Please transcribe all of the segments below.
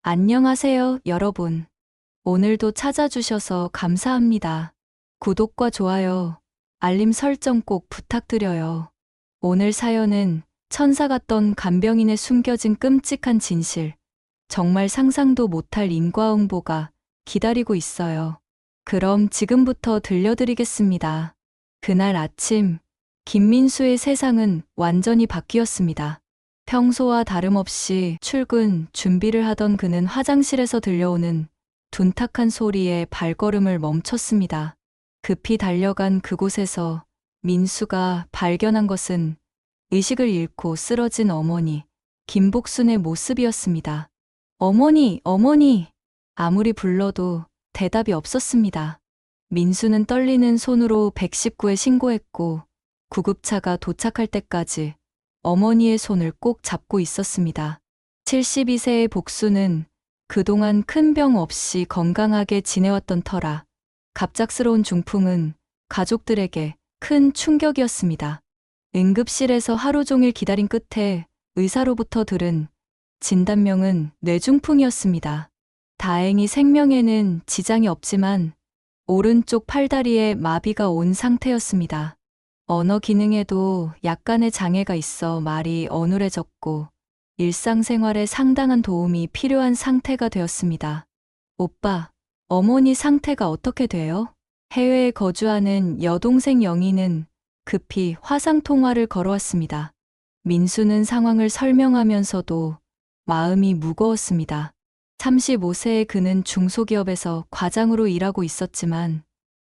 안녕하세요, 여러분. 오늘도 찾아주셔서 감사합니다. 구독과 좋아요, 알림 설정 꼭 부탁드려요. 오늘 사연은 천사 같던 간병인의 숨겨진 끔찍한 진실, 정말 상상도 못할 인과응보가 기다리고 있어요. 그럼 지금부터 들려드리겠습니다. 그날 아침, 김민수의 세상은 완전히 바뀌었습니다. 평소와 다름없이 출근 준비를 하던 그는 화장실에서 들려오는 둔탁한 소리에 발걸음을 멈췄습니다. 급히 달려간 그곳에서 민수가 발견한 것은 의식을 잃고 쓰러진 어머니, 김복순의 모습이었습니다. 어머니, 어머니! 아무리 불러도 대답이 없었습니다. 민수는 떨리는 손으로 119에 신고했고 구급차가 도착할 때까지 어머니의 손을 꼭 잡고 있었습니다. 72세의 복수는 그동안 큰 병 없이 건강하게 지내왔던 터라 갑작스러운 중풍은 가족들에게 큰 충격이었습니다. 응급실에서 하루 종일 기다린 끝에 의사로부터 들은 진단명은 뇌중풍이었습니다. 다행히 생명에는 지장이 없지만 오른쪽 팔다리에 마비가 온 상태였습니다. 언어 기능에도 약간의 장애가 있어 말이 어눌해졌고 일상생활에 상당한 도움이 필요한 상태가 되었습니다. 오빠, 어머니 상태가 어떻게 돼요? 해외에 거주하는 여동생 영희는 급히 화상통화를 걸어왔습니다. 민수는 상황을 설명하면서도 마음이 무거웠습니다. 35세의 그는 중소기업에서 과장으로 일하고 있었지만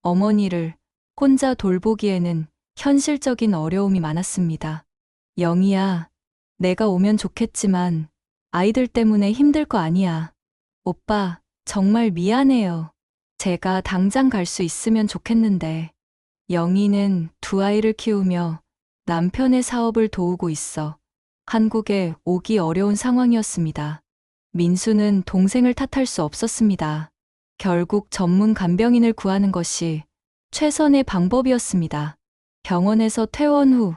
어머니를 혼자 돌보기에는 현실적인 어려움이 많았습니다. 영희야, 내가 오면 좋겠지만 아이들 때문에 힘들 거 아니야. 오빠, 정말 미안해요. 제가 당장 갈 수 있으면 좋겠는데. 영희는 두 아이를 키우며 남편의 사업을 도우고 있어 한국에 오기 어려운 상황이었습니다. 민수는 동생을 탓할 수 없었습니다. 결국 전문 간병인을 구하는 것이 최선의 방법이었습니다. 병원에서 퇴원 후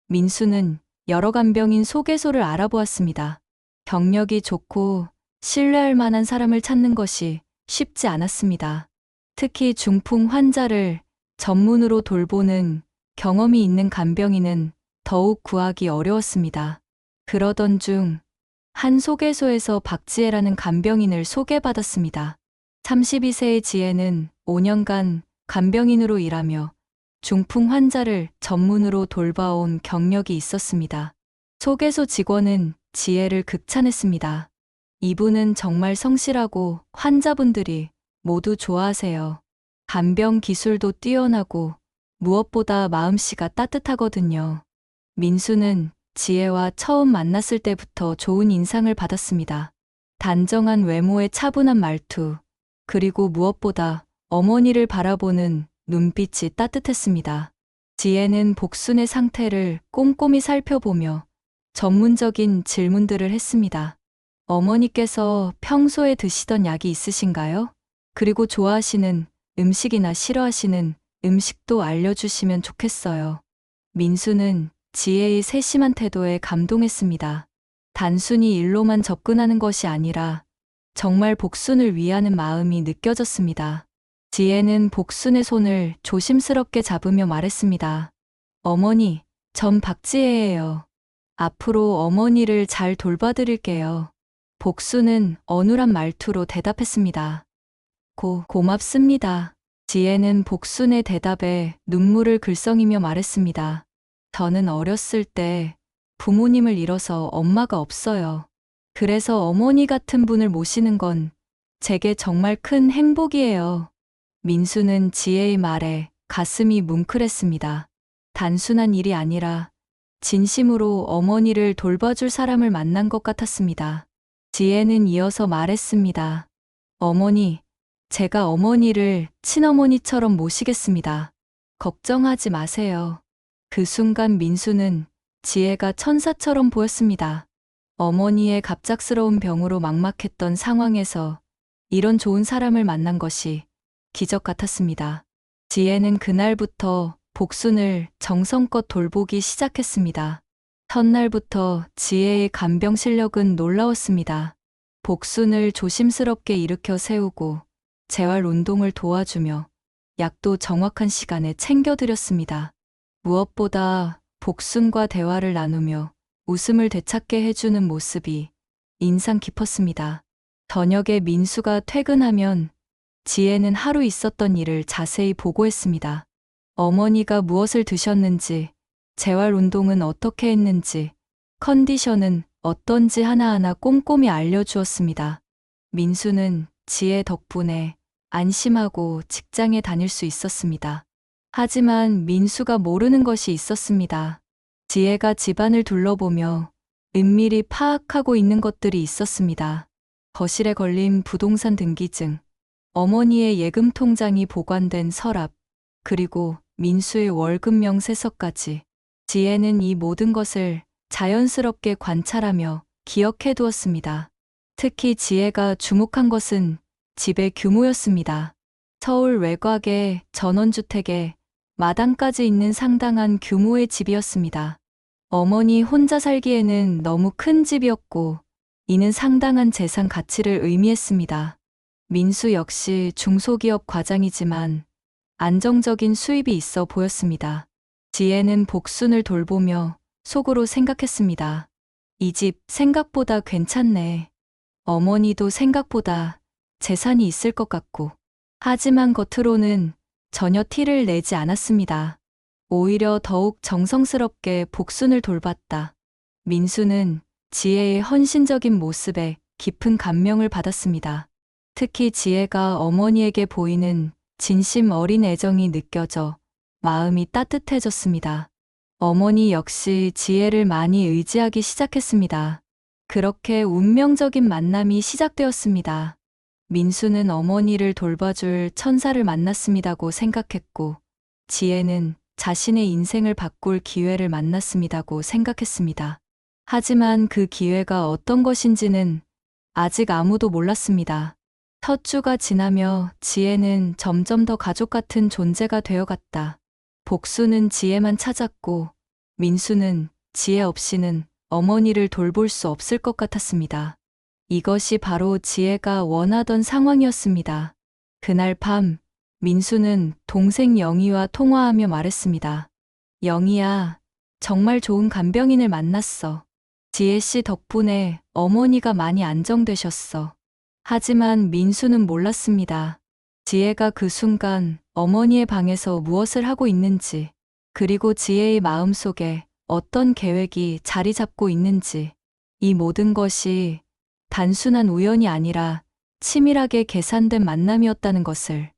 민수는 여러 간병인 소개소를 알아보았습니다. 경력이 좋고 신뢰할 만한 사람을 찾는 것이 쉽지 않았습니다. 특히 중풍 환자를 전문으로 돌보는 경험이 있는 간병인은 더욱 구하기 어려웠습니다. 그러던 중 한 소개소에서 박지혜라는 간병인을 소개받았습니다. 32세의 지혜는 5년간 간병인으로 일하며 중풍 환자를 전문으로 돌봐온 경력이 있었습니다. 소개소 직원은 지혜를 극찬했습니다. 이분은 정말 성실하고 환자분들이 모두 좋아하세요. 간병 기술도 뛰어나고 무엇보다 마음씨가 따뜻하거든요. 민수는 지혜와 처음 만났을 때부터 좋은 인상을 받았습니다. 단정한 외모에 차분한 말투, 그리고 무엇보다 어머니를 바라보는 눈빛이 따뜻했습니다. 지혜는 복순의 상태를 꼼꼼히 살펴보며 전문적인 질문들을 했습니다. 어머니께서 평소에 드시던 약이 있으신가요? 그리고 좋아하시는 음식이나 싫어하시는 음식도 알려주시면 좋겠어요. 민수는 지혜의 세심한 태도에 감동했습니다. 단순히 일로만 접근하는 것이 아니라 정말 복순을 위하는 마음이 느껴졌습니다. 지혜는 복순의 손을 조심스럽게 잡으며 말했습니다. 어머니, 전 박지혜예요. 앞으로 어머니를 잘 돌봐드릴게요. 복순은 어눌한 말투로 대답했습니다. 고맙습니다. 지혜는 복순의 대답에 눈물을 글썽이며 말했습니다. 저는 어렸을 때 부모님을 잃어서 엄마가 없어요. 그래서 어머니 같은 분을 모시는 건 제게 정말 큰 행복이에요. 민수는 지혜의 말에 가슴이 뭉클했습니다. 단순한 일이 아니라 진심으로 어머니를 돌봐줄 사람을 만난 것 같았습니다. 지혜는 이어서 말했습니다. 어머니, 제가 어머니를 친어머니처럼 모시겠습니다. 걱정하지 마세요. 그 순간 민수는 지혜가 천사처럼 보였습니다. 어머니의 갑작스러운 병으로 막막했던 상황에서 이런 좋은 사람을 만난 것이 기적 같았습니다. 지혜는 그날부터 복순을 정성껏 돌보기 시작했습니다. 첫날부터 지혜의 간병 실력은 놀라웠습니다. 복순을 조심스럽게 일으켜 세우고 재활 운동을 도와주며 약도 정확한 시간에 챙겨드렸습니다. 무엇보다 복순과 대화를 나누며 웃음을 되찾게 해주는 모습이 인상 깊었습니다. 저녁에 민수가 퇴근하면 지혜는 하루 있었던 일을 자세히 보고했습니다. 어머니가 무엇을 드셨는지, 재활 운동은 어떻게 했는지, 컨디션은 어떤지 하나하나 꼼꼼히 알려주었습니다. 민수는 지혜 덕분에 안심하고 직장에 다닐 수 있었습니다. 하지만 민수가 모르는 것이 있었습니다. 지혜가 집안을 둘러보며 은밀히 파악하고 있는 것들이 있었습니다. 거실에 걸린 부동산 등기증, 어머니의 예금 통장이 보관된 서랍, 그리고 민수의 월급 명세서까지. 지혜는 이 모든 것을 자연스럽게 관찰하며 기억해 두었습니다. 특히 지혜가 주목한 것은 집의 규모였습니다. 서울 외곽의 전원주택에 마당까지 있는 상당한 규모의 집이었습니다. 어머니 혼자 살기에는 너무 큰 집이었고, 이는 상당한 재산 가치를 의미했습니다. 민수 역시 중소기업 과장이지만 안정적인 수입이 있어 보였습니다. 지혜는 복순을 돌보며 속으로 생각했습니다. 이 집 생각보다 괜찮네. 어머니도 생각보다 재산이 있을 것 같고. 하지만 겉으로는 전혀 티를 내지 않았습니다. 오히려 더욱 정성스럽게 복순을 돌봤다. 민수는 지혜의 헌신적인 모습에 깊은 감명을 받았습니다. 특히 지혜가 어머니에게 보이는 진심 어린 애정이 느껴져 마음이 따뜻해졌습니다. 어머니 역시 지혜를 많이 의지하기 시작했습니다. 그렇게 운명적인 만남이 시작되었습니다. 민수는 어머니를 돌봐줄 천사를 만났습니다고 생각했고, 지혜는 자신의 인생을 바꿀 기회를 만났습니다고 생각했습니다. 하지만 그 기회가 어떤 것인지는 아직 아무도 몰랐습니다. 첫 주가 지나며 지혜는 점점 더 가족 같은 존재가 되어갔다. 복수는 지혜만 찾았고, 민수는 지혜 없이는 어머니를 돌볼 수 없을 것 같았습니다. 이것이 바로 지혜가 원하던 상황이었습니다. 그날 밤, 민수는 동생 영희와 통화하며 말했습니다. 영희야, 정말 좋은 간병인을 만났어. 지혜 씨 덕분에 어머니가 많이 안정되셨어. 하지만 민수는 몰랐습니다. 지혜가 그 순간 어머니의 방에서 무엇을 하고 있는지, 그리고 지혜의 마음속에 어떤 계획이 자리 잡고 있는지, 이 모든 것이 단순한 우연이 아니라 치밀하게 계산된 만남이었다는 것을.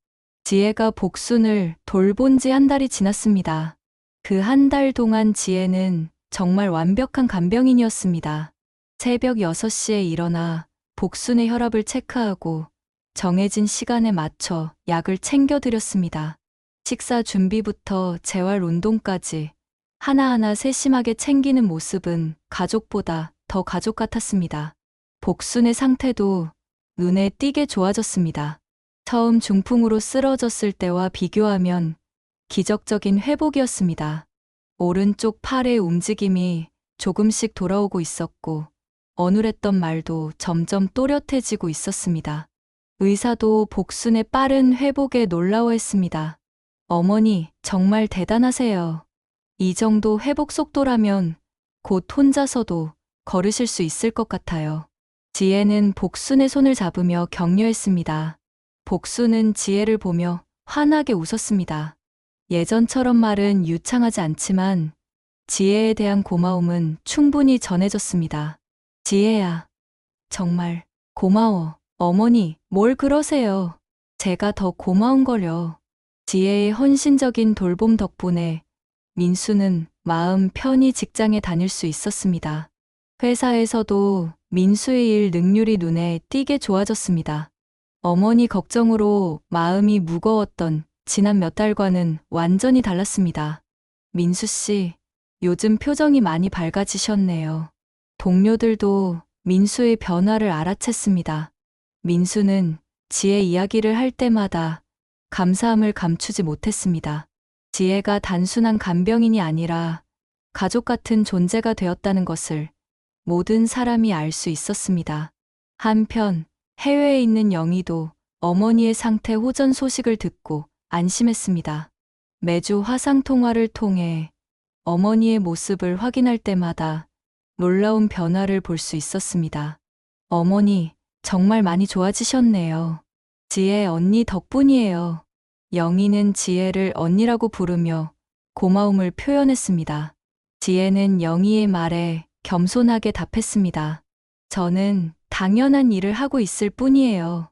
지혜가 복순을 돌본 지 한 달이 지났습니다. 그 한 달 동안 지혜는 정말 완벽한 간병인이었습니다. 새벽 6시에 일어나 복순의 혈압을 체크하고 정해진 시간에 맞춰 약을 챙겨드렸습니다. 식사 준비부터 재활 운동까지 하나하나 세심하게 챙기는 모습은 가족보다 더 가족 같았습니다. 복순의 상태도 눈에 띄게 좋아졌습니다. 처음 중풍으로 쓰러졌을 때와 비교하면 기적적인 회복이었습니다. 오른쪽 팔의 움직임이 조금씩 돌아오고 있었고, 어눌했던 말도 점점 또렷해지고 있었습니다. 의사도 복순의 빠른 회복에 놀라워했습니다. 어머니, 정말 대단하세요. 이 정도 회복 속도라면 곧 혼자서도 걸으실 수 있을 것 같아요. 지혜는 복순의 손을 잡으며 격려했습니다. 복순은 지혜를 보며 환하게 웃었습니다. 예전처럼 말은 유창하지 않지만 지혜에 대한 고마움은 충분히 전해졌습니다. 지혜야, 정말 고마워. 어머니, 뭘 그러세요? 제가 더 고마운걸요. 지혜의 헌신적인 돌봄 덕분에 민수는 마음 편히 직장에 다닐 수 있었습니다. 회사에서도 민수의 일 능률이 눈에 띄게 좋아졌습니다. 어머니 걱정으로 마음이 무거웠던 지난 몇 달과는 완전히 달랐습니다. 민수 씨, 요즘 표정이 많이 밝아지셨네요. 동료들도 민수의 변화를 알아챘습니다. 민수는 지혜 이야기를 할 때마다 감사함을 감추지 못했습니다. 지혜가 단순한 간병인이 아니라 가족 같은 존재가 되었다는 것을 모든 사람이 알 수 있었습니다. 한편 해외에 있는 영희도 어머니의 상태 호전 소식을 듣고 안심했습니다. 매주 화상통화를 통해 어머니의 모습을 확인할 때마다 놀라운 변화를 볼 수 있었습니다. 어머니, 정말 많이 좋아지셨네요. 지혜 언니 덕분이에요. 영희는 지혜를 언니라고 부르며 고마움을 표현했습니다. 지혜는 영희의 말에 겸손하게 답했습니다. 저는 당연한 일을 하고 있을 뿐이에요.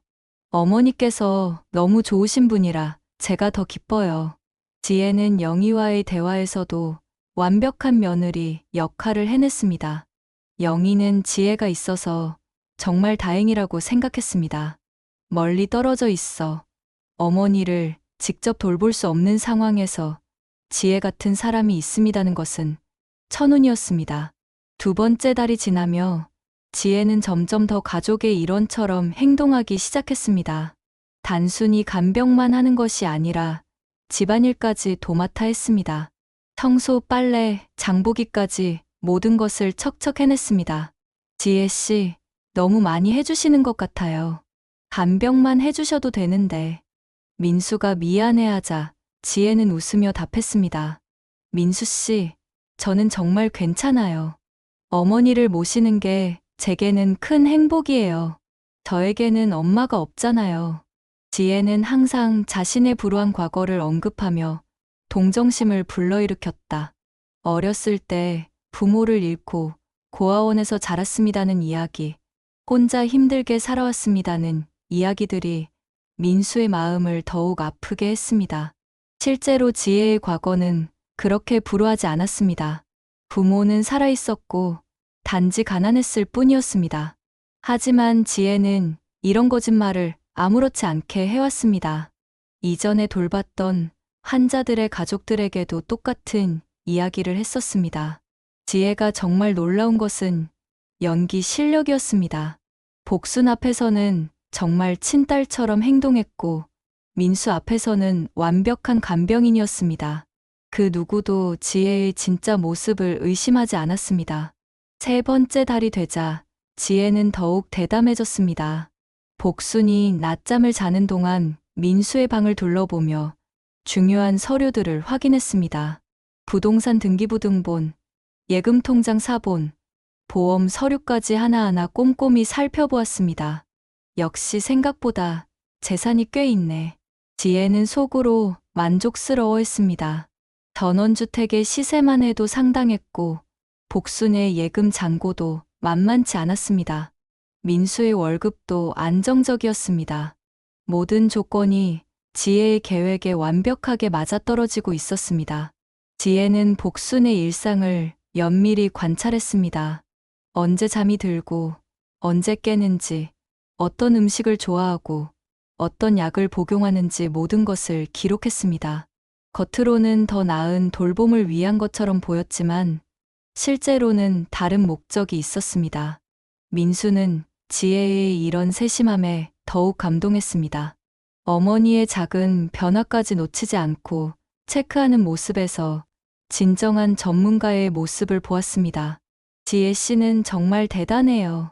어머니께서 너무 좋으신 분이라 제가 더 기뻐요. 지혜는 영희와의 대화에서도 완벽한 며느리 역할을 해냈습니다. 영희는 지혜가 있어서 정말 다행이라고 생각했습니다. 멀리 떨어져 있어 어머니를 직접 돌볼 수 없는 상황에서 지혜 같은 사람이 있음이라는 것은 천운이었습니다. 두 번째 달이 지나며 지혜는 점점 더 가족의 일원처럼 행동하기 시작했습니다. 단순히 간병만 하는 것이 아니라 집안일까지 도맡아 했습니다. 청소, 빨래, 장보기까지 모든 것을 척척 해냈습니다. 지혜 씨, 너무 많이 해주시는 것 같아요. 간병만 해주셔도 되는데. 민수가 미안해하자 지혜는 웃으며 답했습니다. 민수 씨, 저는 정말 괜찮아요. 어머니를 모시는 게 제게는 큰 행복이에요. 저에게는 엄마가 없잖아요. 지혜는 항상 자신의 불우한 과거를 언급하며 동정심을 불러일으켰다. 어렸을 때 부모를 잃고 고아원에서 자랐습니다는 이야기, 혼자 힘들게 살아왔습니다는 이야기들이 민수의 마음을 더욱 아프게 했습니다. 실제로 지혜의 과거는 그렇게 불우하지 않았습니다. 부모는 살아있었고 단지 가난했을 뿐이었습니다. 하지만 지혜는 이런 거짓말을 아무렇지 않게 해왔습니다. 이전에 돌봤던 환자들의 가족들에게도 똑같은 이야기를 했었습니다. 지혜가 정말 놀라운 것은 연기 실력이었습니다. 복순 앞에서는 정말 친딸처럼 행동했고 민수 앞에서는 완벽한 간병인이었습니다. 그 누구도 지혜의 진짜 모습을 의심하지 않았습니다. 세 번째 달이 되자 지혜는 더욱 대담해졌습니다. 복순이 낮잠을 자는 동안 민수의 방을 둘러보며 중요한 서류들을 확인했습니다. 부동산 등기부 등본, 예금 통장 사본, 보험 서류까지 하나하나 꼼꼼히 살펴보았습니다. 역시 생각보다 재산이 꽤 있네. 지혜는 속으로 만족스러워했습니다. 전원주택의 시세만 해도 상당했고 복순의 예금 잔고도 만만치 않았습니다. 민수의 월급도 안정적이었습니다. 모든 조건이 지혜의 계획에 완벽하게 맞아떨어지고 있었습니다. 지혜는 복순의 일상을 면밀히 관찰했습니다. 언제 잠이 들고, 언제 깨는지, 어떤 음식을 좋아하고, 어떤 약을 복용하는지 모든 것을 기록했습니다. 겉으로는 더 나은 돌봄을 위한 것처럼 보였지만 실제로는 다른 목적이 있었습니다. 민수는 지혜의 이런 세심함에 더욱 감동했습니다. 어머니의 작은 변화까지 놓치지 않고 체크하는 모습에서 진정한 전문가의 모습을 보았습니다. 지혜 씨는 정말 대단해요.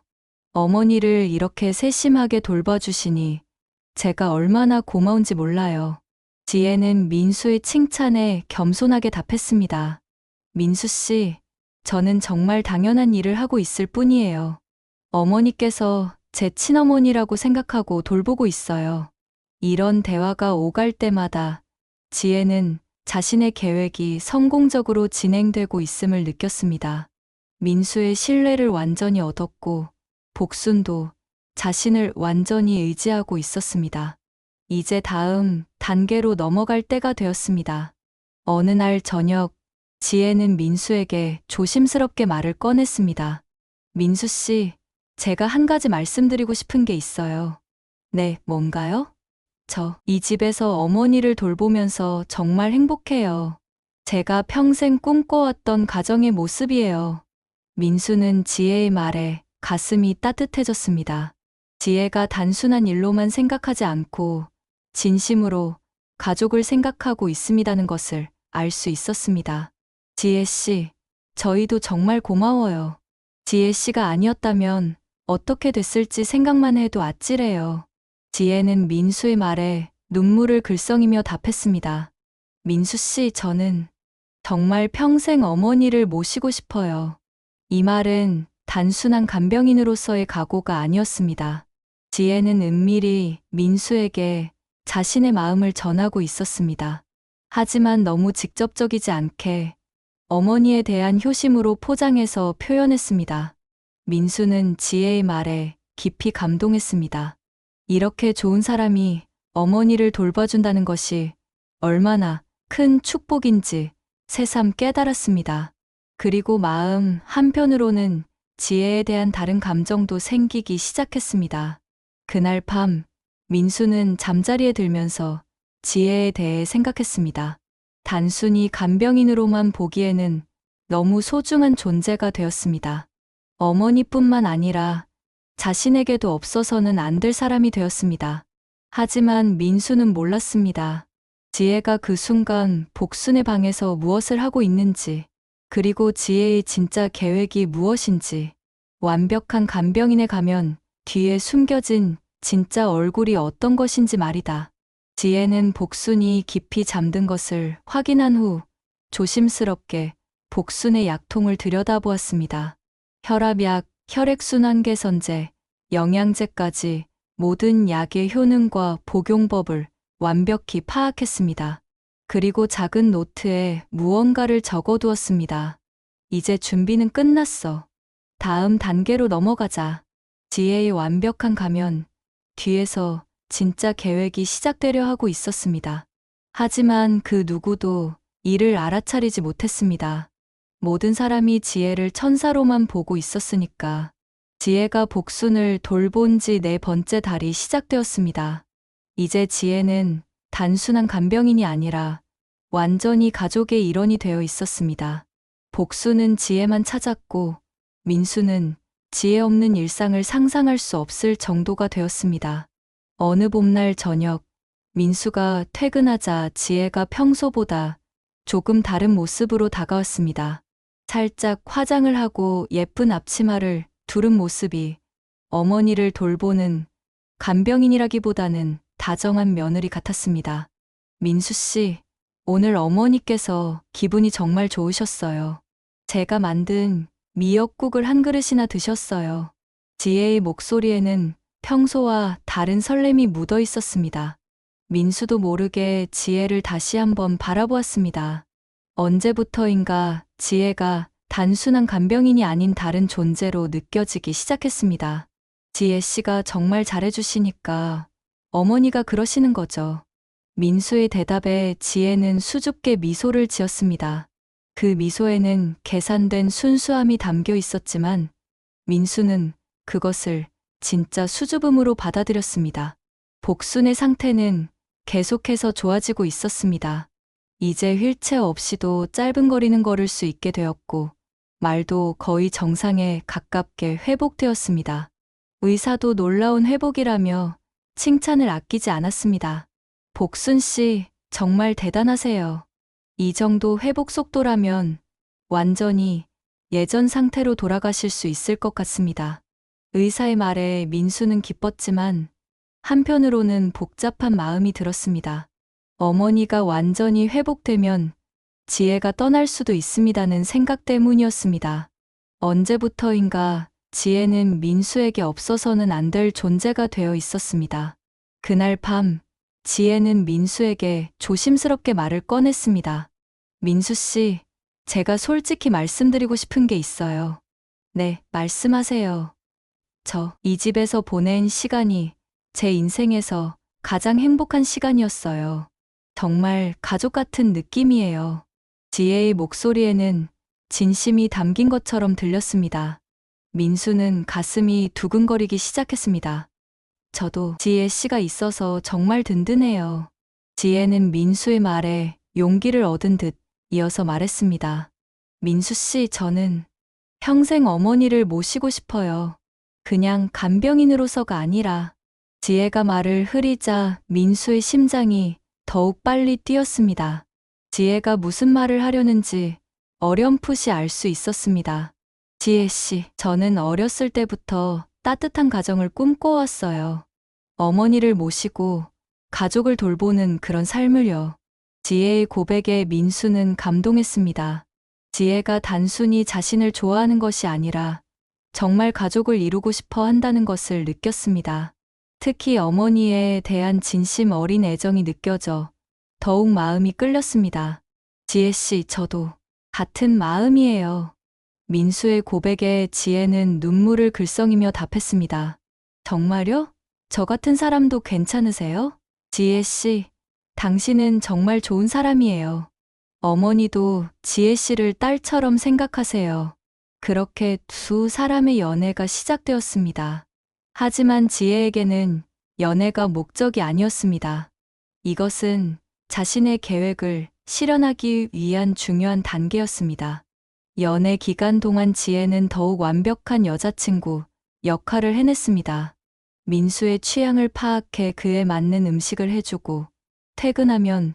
어머니를 이렇게 세심하게 돌봐주시니 제가 얼마나 고마운지 몰라요. 지혜는 민수의 칭찬에 겸손하게 답했습니다. 민수 씨, 저는 정말 당연한 일을 하고 있을 뿐이에요. 어머니께서 제 친어머니라고 생각하고 돌보고 있어요. 이런 대화가 오갈 때마다 지혜는 자신의 계획이 성공적으로 진행되고 있음을 느꼈습니다. 민수의 신뢰를 완전히 얻었고 복순도 자신을 완전히 의지하고 있었습니다. 이제 다음 단계로 넘어갈 때가 되었습니다. 어느 날 저녁, 지혜는 민수에게 조심스럽게 말을 꺼냈습니다. 민수 씨, 제가 한 가지 말씀드리고 싶은 게 있어요. 네, 뭔가요? 저 이 집에서 어머니를 돌보면서 정말 행복해요. 제가 평생 꿈꿔왔던 가정의 모습이에요. 민수는 지혜의 말에 가슴이 따뜻해졌습니다. 지혜가 단순한 일로만 생각하지 않고 진심으로 가족을 생각하고 있음이라는 것을 알 수 있었습니다. 지혜 씨, 저희도 정말 고마워요. 지혜 씨가 아니었다면 어떻게 됐을지 생각만 해도 아찔해요. 지혜는 민수의 말에 눈물을 글썽이며 답했습니다. 민수 씨, 저는 정말 평생 어머니를 모시고 싶어요. 이 말은 단순한 간병인으로서의 각오가 아니었습니다. 지혜는 은밀히 민수에게 자신의 마음을 전하고 있었습니다. 하지만 너무 직접적이지 않게 어머니에 대한 효심으로 포장해서 표현했습니다. 민수는 지혜의 말에 깊이 감동했습니다. 이렇게 좋은 사람이 어머니를 돌봐준다는 것이 얼마나 큰 축복인지 새삼 깨달았습니다. 그리고 마음 한편으로는 지혜에 대한 다른 감정도 생기기 시작했습니다. 그날 밤, 민수는 잠자리에 들면서 지혜에 대해 생각했습니다. 단순히 간병인으로만 보기에는 너무 소중한 존재가 되었습니다. 어머니뿐만 아니라 자신에게도 없어서는 안 될 사람이 되었습니다. 하지만 민수는 몰랐습니다. 지혜가 그 순간 복순의 방에서 무엇을 하고 있는지, 그리고 지혜의 진짜 계획이 무엇인지, 완벽한 간병인에 가면 뒤에 숨겨진 진짜 얼굴이 어떤 것인지 말이다. 지혜는 복순이 깊이 잠든 것을 확인한 후 조심스럽게 복순의 약통을 들여다보았습니다. 혈압약, 혈액순환 개선제, 영양제까지 모든 약의 효능과 복용법을 완벽히 파악했습니다. 그리고 작은 노트에 무언가를 적어두었습니다. 이제 준비는 끝났어. 다음 단계로 넘어가자. 지혜의 완벽한 가면 뒤에서 진짜 계획이 시작되려 하고 있었습니다. 하지만 그 누구도 이를 알아차리지 못했습니다. 모든 사람이 지혜를 천사로만 보고 있었으니까. 지혜가 복순을 돌본 지 4번째 달이 시작되었습니다. 이제 지혜는 단순한 간병인이 아니라 완전히 가족의 일원이 되어 있었습니다. 복순은 지혜만 찾았고 민수는 지혜 없는 일상을 상상할 수 없을 정도가 되었습니다. 어느 봄날 저녁, 민수가 퇴근하자 지혜가 평소보다 조금 다른 모습으로 다가왔습니다. 살짝 화장을 하고 예쁜 앞치마를 두른 모습이 어머니를 돌보는 간병인이라기보다는 다정한 며느리 같았습니다. 민수 씨, 오늘 어머니께서 기분이 정말 좋으셨어요. 제가 만든 미역국을 한 그릇이나 드셨어요. 지혜의 목소리에는 평소와 다른 설렘이 묻어 있었습니다. 민수도 모르게 지혜를 다시 한번 바라보았습니다. 언제부터인가 지혜가 단순한 간병인이 아닌 다른 존재로 느껴지기 시작했습니다. 지혜 씨가 정말 잘해주시니까 어머니가 그러시는 거죠. 민수의 대답에 지혜는 수줍게 미소를 지었습니다. 그 미소에는 계산된 순수함이 담겨 있었지만 민수는 그것을 진짜 수줍음으로 받아들였습니다. 복순의 상태는 계속해서 좋아지고 있었습니다. 이제 휠체어 없이도 짧은 거리는 걸을 수 있게 되었고 말도 거의 정상에 가깝게 회복되었습니다. 의사도 놀라운 회복이라며 칭찬을 아끼지 않았습니다. 복순 씨, 정말 대단하세요. 이 정도 회복 속도라면 완전히 예전 상태로 돌아가실 수 있을 것 같습니다. 의사의 말에 민수는 기뻤지만 한편으로는 복잡한 마음이 들었습니다. 어머니가 완전히 회복되면 지혜가 떠날 수도 있습니다는 생각 때문이었습니다. 언제부터인가 지혜는 민수에게 없어서는 안 될 존재가 되어 있었습니다. 그날 밤, 지혜는 민수에게 조심스럽게 말을 꺼냈습니다. 민수 씨, 제가 솔직히 말씀드리고 싶은 게 있어요. 네, 말씀하세요. 저 이 집에서 보낸 시간이 제 인생에서 가장 행복한 시간이었어요. 정말 가족 같은 느낌이에요. 지혜의 목소리에는 진심이 담긴 것처럼 들렸습니다. 민수는 가슴이 두근거리기 시작했습니다. 저도 지혜 씨가 있어서 정말 든든해요. 지혜는 민수의 말에 용기를 얻은 듯 이어서 말했습니다. 민수 씨, 저는 평생 어머니를 모시고 싶어요. 그냥 간병인으로서가 아니라. 지혜가 말을 흐리자 민수의 심장이 더욱 빨리 뛰었습니다. 지혜가 무슨 말을 하려는지 어렴풋이 알 수 있었습니다. 지혜 씨, 저는 어렸을 때부터 따뜻한 가정을 꿈꿔왔어요. 어머니를 모시고 가족을 돌보는 그런 삶을요. 지혜의 고백에 민수는 감동했습니다. 지혜가 단순히 자신을 좋아하는 것이 아니라 정말 가족을 이루고 싶어 한다는 것을 느꼈습니다. 특히 어머니에 대한 진심 어린 애정이 느껴져 더욱 마음이 끌렸습니다. 지혜 씨, 저도 같은 마음이에요. 민수의 고백에 지혜는 눈물을 글썽이며 답했습니다. 정말요? 저 같은 사람도 괜찮으세요? 지혜 씨, 당신은 정말 좋은 사람이에요. 어머니도 지혜 씨를 딸처럼 생각하세요. 그렇게 두 사람의 연애가 시작되었습니다. 하지만 지혜에게는 연애가 목적이 아니었습니다. 이것은 자신의 계획을 실현하기 위한 중요한 단계였습니다. 연애 기간 동안 지혜는 더욱 완벽한 여자친구 역할을 해냈습니다. 민수의 취향을 파악해 그에 맞는 음식을 해주고 퇴근하면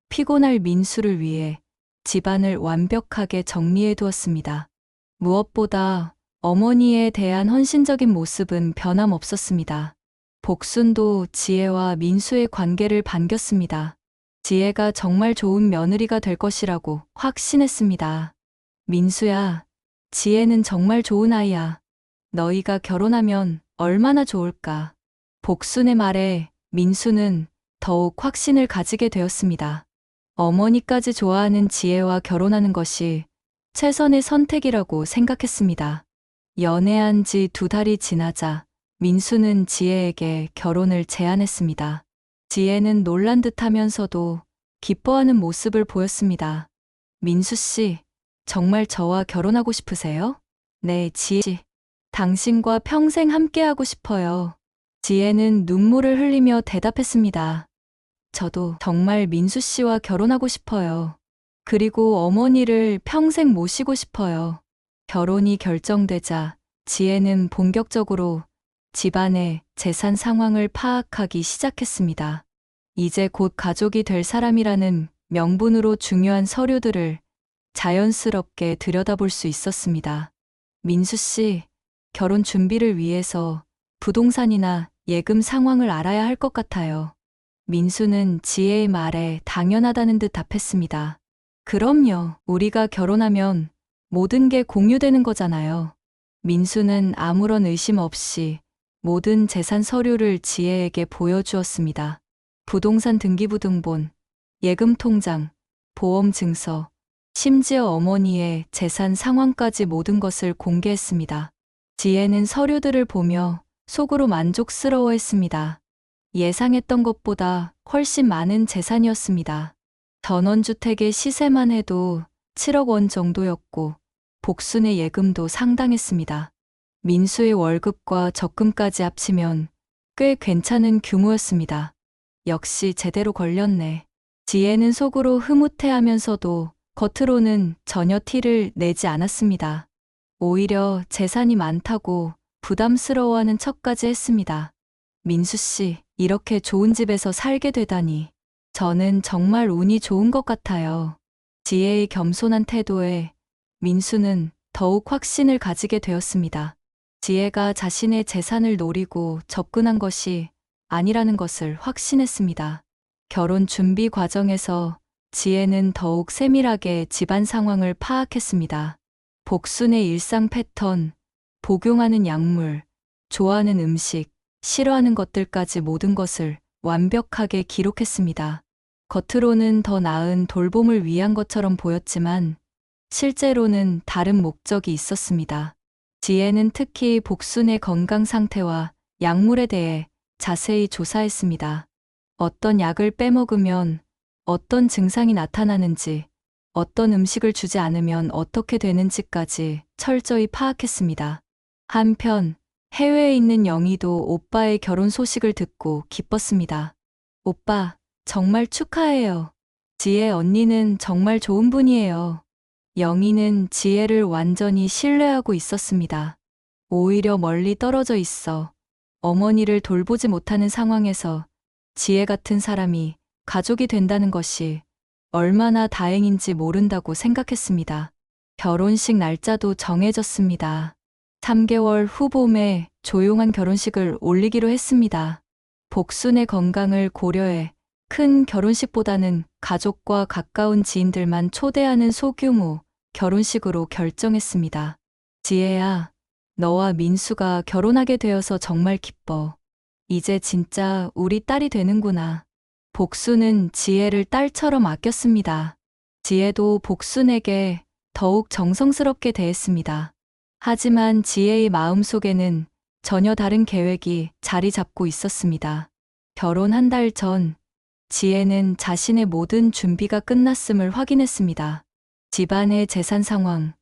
피곤할 민수를 위해 집안을 완벽하게 정리해 두었습니다. 무엇보다 어머니에 대한 헌신적인 모습은 변함없었습니다. 복순도 지혜와 민수의 관계를 반겼습니다. 지혜가 정말 좋은 며느리가 될 것이라고 확신했습니다. 민수야, 지혜는 정말 좋은 아이야. 너희가 결혼하면 얼마나 좋을까. 복순의 말에 민수는 더욱 확신을 가지게 되었습니다. 어머니까지 좋아하는 지혜와 결혼하는 것이 최선의 선택이라고 생각했습니다. 연애한 지 2달이 지나자 민수는 지혜에게 결혼을 제안했습니다. 지혜는 놀란 듯 하면서도 기뻐하는 모습을 보였습니다. 민수 씨, 정말 저와 결혼하고 싶으세요? 네, 지혜 씨. 당신과 평생 함께하고 싶어요. 지혜는 눈물을 흘리며 대답했습니다. 저도 정말 민수 씨와 결혼하고 싶어요. 그리고 어머니를 평생 모시고 싶어요. 결혼이 결정되자 지혜는 본격적으로 집안의 재산 상황을 파악하기 시작했습니다. 이제 곧 가족이 될 사람이라는 명분으로 중요한 서류들을 자연스럽게 들여다볼 수 있었습니다. 민수 씨, 결혼 준비를 위해서 부동산이나 예금 상황을 알아야 할 것 같아요. 민수는 지혜의 말에 당연하다는 듯 답했습니다. 그럼요. 우리가 결혼하면 모든 게 공유되는 거잖아요. 민수는 아무런 의심 없이 모든 재산 서류를 지혜에게 보여주었습니다. 부동산 등기부등본, 예금 통장, 보험 증서, 심지어 어머니의 재산 상황까지 모든 것을 공개했습니다. 지혜는 서류들을 보며 속으로 만족스러워했습니다. 예상했던 것보다 훨씬 많은 재산이었습니다. 전원주택의 시세만 해도 7억 원 정도였고 복순의 예금도 상당했습니다. 민수의 월급과 적금까지 합치면 꽤 괜찮은 규모였습니다. 역시 제대로 걸렸네. 지혜는 속으로 흐뭇해하면서도 겉으로는 전혀 티를 내지 않았습니다. 오히려 재산이 많다고 부담스러워하는 척까지 했습니다. 민수 씨, 이렇게 좋은 집에서 살게 되다니. 저는 정말 운이 좋은 것 같아요. 지혜의 겸손한 태도에 민수는 더욱 확신을 가지게 되었습니다. 지혜가 자신의 재산을 노리고 접근한 것이 아니라는 것을 확신했습니다. 결혼 준비 과정에서 지혜는 더욱 세밀하게 집안 상황을 파악했습니다. 복순의 일상 패턴, 복용하는 약물, 좋아하는 음식, 싫어하는 것들까지 모든 것을 완벽하게 기록했습니다. 겉으로는 더 나은 돌봄을 위한 것처럼 보였지만 실제로는 다른 목적이 있었습니다. 지혜는 특히 복순의 건강 상태와 약물에 대해 자세히 조사했습니다. 어떤 약을 빼먹으면 어떤 증상이 나타나는지, 어떤 음식을 주지 않으면 어떻게 되는지까지 철저히 파악했습니다. 한편 해외에 있는 영희도 오빠의 결혼 소식을 듣고 기뻤습니다. 오빠, 정말 축하해요. 지혜 언니는 정말 좋은 분이에요. 영희는 지혜를 완전히 신뢰하고 있었습니다. 오히려 멀리 떨어져 있어 어머니를 돌보지 못하는 상황에서 지혜 같은 사람이 가족이 된다는 것이 얼마나 다행인지 모른다고 생각했습니다. 결혼식 날짜도 정해졌습니다. 3개월 후 봄에 조용한 결혼식을 올리기로 했습니다. 복순의 건강을 고려해 큰 결혼식보다는 가족과 가까운 지인들만 초대하는 소규모 결혼식으로 결정했습니다. 지혜야, 너와 민수가 결혼하게 되어서 정말 기뻐. 이제 진짜 우리 딸이 되는구나. 복순은 지혜를 딸처럼 아꼈습니다. 지혜도 복순에게 더욱 정성스럽게 대했습니다. 하지만 지혜의 마음속에는 전혀 다른 계획이 자리 잡고 있었습니다. 결혼 한 달 전, 지혜는 자신의 모든 준비가 끝났음을 확인했습니다. 집안의 재산 상황,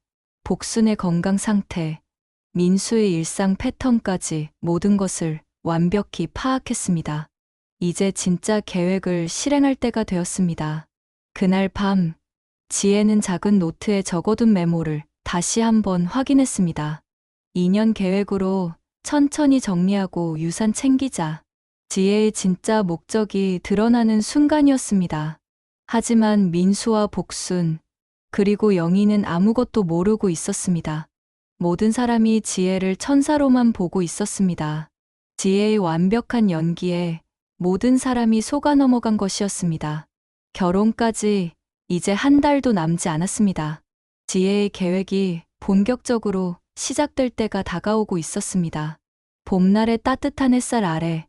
복순의 건강 상태, 민수의 일상 패턴까지 모든 것을 완벽히 파악했습니다. 이제 진짜 계획을 실행할 때가 되었습니다. 그날 밤, 지혜는 작은 노트에 적어둔 메모를 다시 한번 확인했습니다. 2년 계획으로 천천히 정리하고 유산 챙기자. 지혜의 진짜 목적이 드러나는 순간이었습니다. 하지만 민수와 복순, 그리고 영희는 아무것도 모르고 있었습니다. 모든 사람이 지혜를 천사로만 보고 있었습니다. 지혜의 완벽한 연기에 모든 사람이 속아 넘어간 것이었습니다. 결혼까지 이제 한 달도 남지 않았습니다. 지혜의 계획이 본격적으로 시작될 때가 다가오고 있었습니다. 봄날의 따뜻한 햇살 아래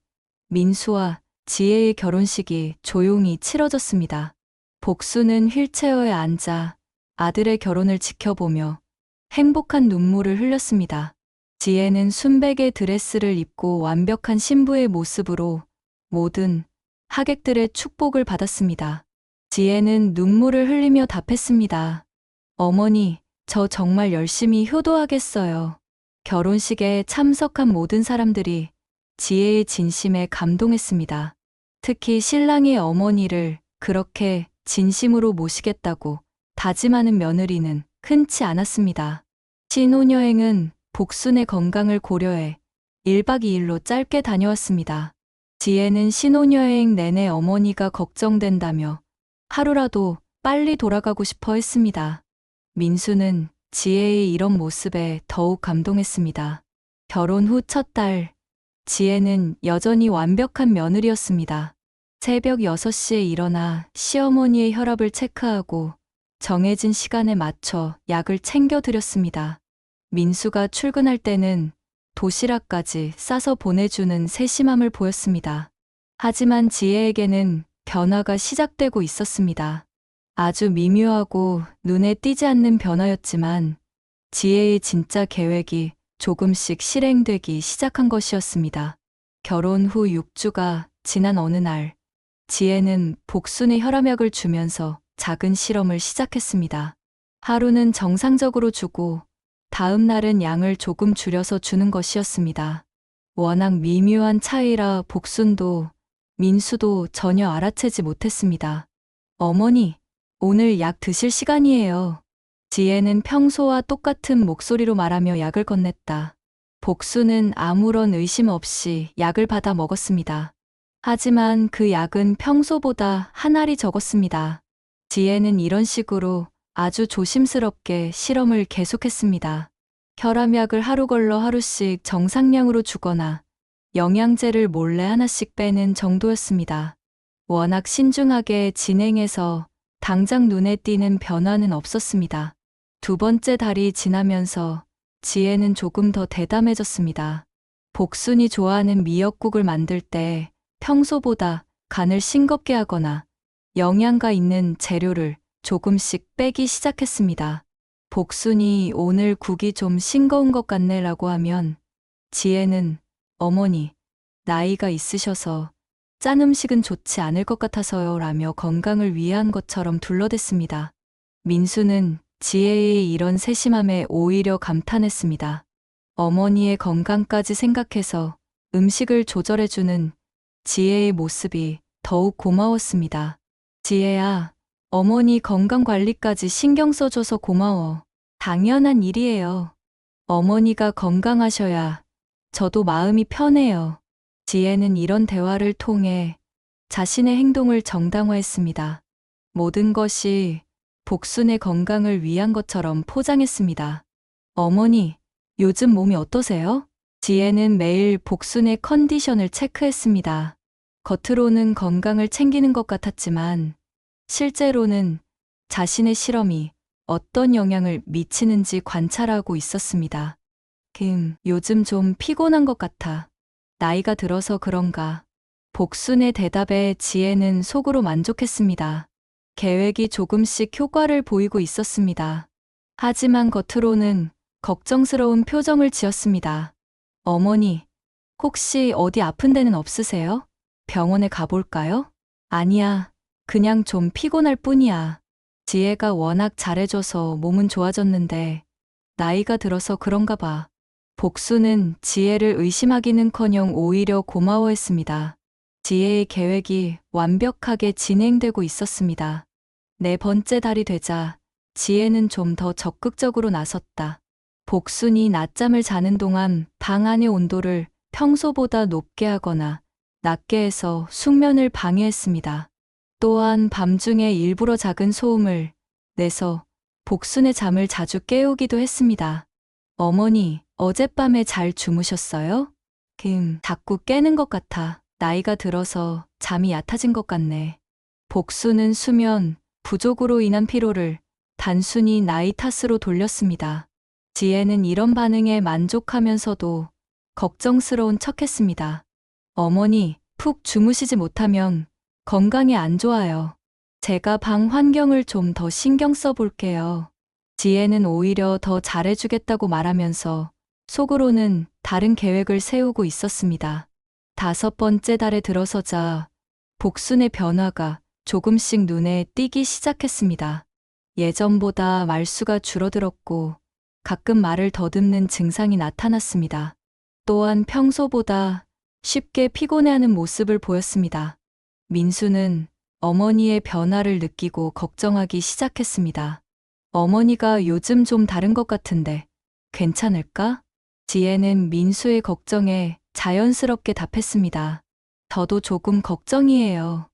민수와 지혜의 결혼식이 조용히 치러졌습니다. 복수는 휠체어에 앉아 아들의 결혼을 지켜보며 행복한 눈물을 흘렸습니다. 지혜는 순백의 드레스를 입고 완벽한 신부의 모습으로 모든 하객들의 축복을 받았습니다. 지혜는 눈물을 흘리며 답했습니다. 어머니, 저 정말 열심히 효도하겠어요. 결혼식에 참석한 모든 사람들이 지혜의 진심에 감동했습니다. 특히 신랑의 어머니를 그렇게 진심으로 모시겠다고 다짐하는 며느리는 흔치 않았습니다. 신혼여행은 복순의 건강을 고려해 1박 2일로 짧게 다녀왔습니다. 지혜는 신혼여행 내내 어머니가 걱정된다며 하루라도 빨리 돌아가고 싶어 했습니다. 민수는 지혜의 이런 모습에 더욱 감동했습니다. 결혼 후 첫 달, 지혜는 여전히 완벽한 며느리였습니다. 새벽 6시에 일어나 시어머니의 혈압을 체크하고 정해진 시간에 맞춰 약을 챙겨드렸습니다. 민수가 출근할 때는 도시락까지 싸서 보내주는 세심함을 보였습니다. 하지만 지혜에게는 변화가 시작되고 있었습니다. 아주 미묘하고 눈에 띄지 않는 변화였지만 지혜의 진짜 계획이 조금씩 실행되기 시작한 것이었습니다. 결혼 후 6주가 지난 어느 날, 지혜는 복순의 혈압약을 주면서 작은 실험을 시작했습니다. 하루는 정상적으로 주고 다음 날은 양을 조금 줄여서 주는 것이었습니다. 워낙 미묘한 차이라 복순도 민수도 전혀 알아채지 못했습니다. 어머니, 오늘 약 드실 시간이에요. 지혜는 평소와 똑같은 목소리로 말하며 약을 건넸다. 복수는 아무런 의심 없이 약을 받아 먹었습니다. 하지만 그 약은 평소보다 한 알이 적었습니다. 지혜는 이런 식으로 아주 조심스럽게 실험을 계속했습니다. 혈압약을 하루 걸러 하루씩 정상량으로 주거나 영양제를 몰래 하나씩 빼는 정도였습니다. 워낙 신중하게 진행해서 당장 눈에 띄는 변화는 없었습니다. 두 번째 달이 지나면서 지혜는 조금 더 대담해졌습니다. 복순이 좋아하는 미역국을 만들 때 평소보다 간을 싱겁게 하거나 영양가 있는 재료를 조금씩 빼기 시작했습니다. 복순이 오늘 국이 좀 싱거운 것 같네라고 하면 지혜는 어머니, 나이가 있으셔서 짠 음식은 좋지 않을 것 같아서요 라며 건강을 위한 것처럼 둘러댔습니다. 민수는 지혜의 이런 세심함에 오히려 감탄했습니다. 어머니의 건강까지 생각해서 음식을 조절해주는 지혜의 모습이 더욱 고마웠습니다. 지혜야, 어머니 건강 관리까지 신경 써줘서 고마워. 당연한 일이에요. 어머니가 건강하셔야 저도 마음이 편해요. 지혜는 이런 대화를 통해 자신의 행동을 정당화했습니다. 모든 것이 복순의 건강을 위한 것처럼 포장했습니다. 어머니, 요즘 몸이 어떠세요? 지혜는 매일 복순의 컨디션을 체크했습니다. 겉으로는 건강을 챙기는 것 같았지만 실제로는 자신의 실험이 어떤 영향을 미치는지 관찰하고 있었습니다. 요즘 좀 피곤한 것 같아. 나이가 들어서 그런가. 복순의 대답에 지혜는 속으로 만족했습니다. 계획이 조금씩 효과를 보이고 있었습니다. 하지만 겉으로는 걱정스러운 표정을 지었습니다. 어머니, 혹시 어디 아픈 데는 없으세요? 병원에 가볼까요? 아니야, 그냥 좀 피곤할 뿐이야. 지혜가 워낙 잘해줘서 몸은 좋아졌는데 나이가 들어서 그런가 봐. 복수는 지혜를 의심하기는커녕 오히려 고마워했습니다. 지혜의 계획이 완벽하게 진행되고 있었습니다. 네 번째 달이 되자 지혜는 좀 더 적극적으로 나섰다. 복순이 낮잠을 자는 동안 방 안의 온도를 평소보다 높게 하거나 낮게 해서 숙면을 방해했습니다. 또한 밤중에 일부러 작은 소음을 내서 복순의 잠을 자주 깨우기도 했습니다. 어머니, 어젯밤에 잘 주무셨어요? 자꾸 깨는 것 같아. 나이가 들어서 잠이 얕아진 것 같네. 복수는 수면 부족으로 인한 피로를 단순히 나이 탓으로 돌렸습니다. 지혜는 이런 반응에 만족하면서도 걱정스러운 척했습니다. 어머니, 푹 주무시지 못하면 건강에 안 좋아요. 제가 방 환경을 좀 더 신경 써볼게요. 지혜는 오히려 더 잘해주겠다고 말하면서 속으로는 다른 계획을 세우고 있었습니다. 다섯 번째 달에 들어서자 복순의 변화가 조금씩 눈에 띄기 시작했습니다. 예전보다 말수가 줄어들었고 가끔 말을 더듬는 증상이 나타났습니다. 또한 평소보다 쉽게 피곤해하는 모습을 보였습니다. 민수는 어머니의 변화를 느끼고 걱정하기 시작했습니다. 어머니가 요즘 좀 다른 것 같은데 괜찮을까? 지혜는 민수의 걱정에 자연스럽게 답했습니다. 저도 조금 걱정이에요.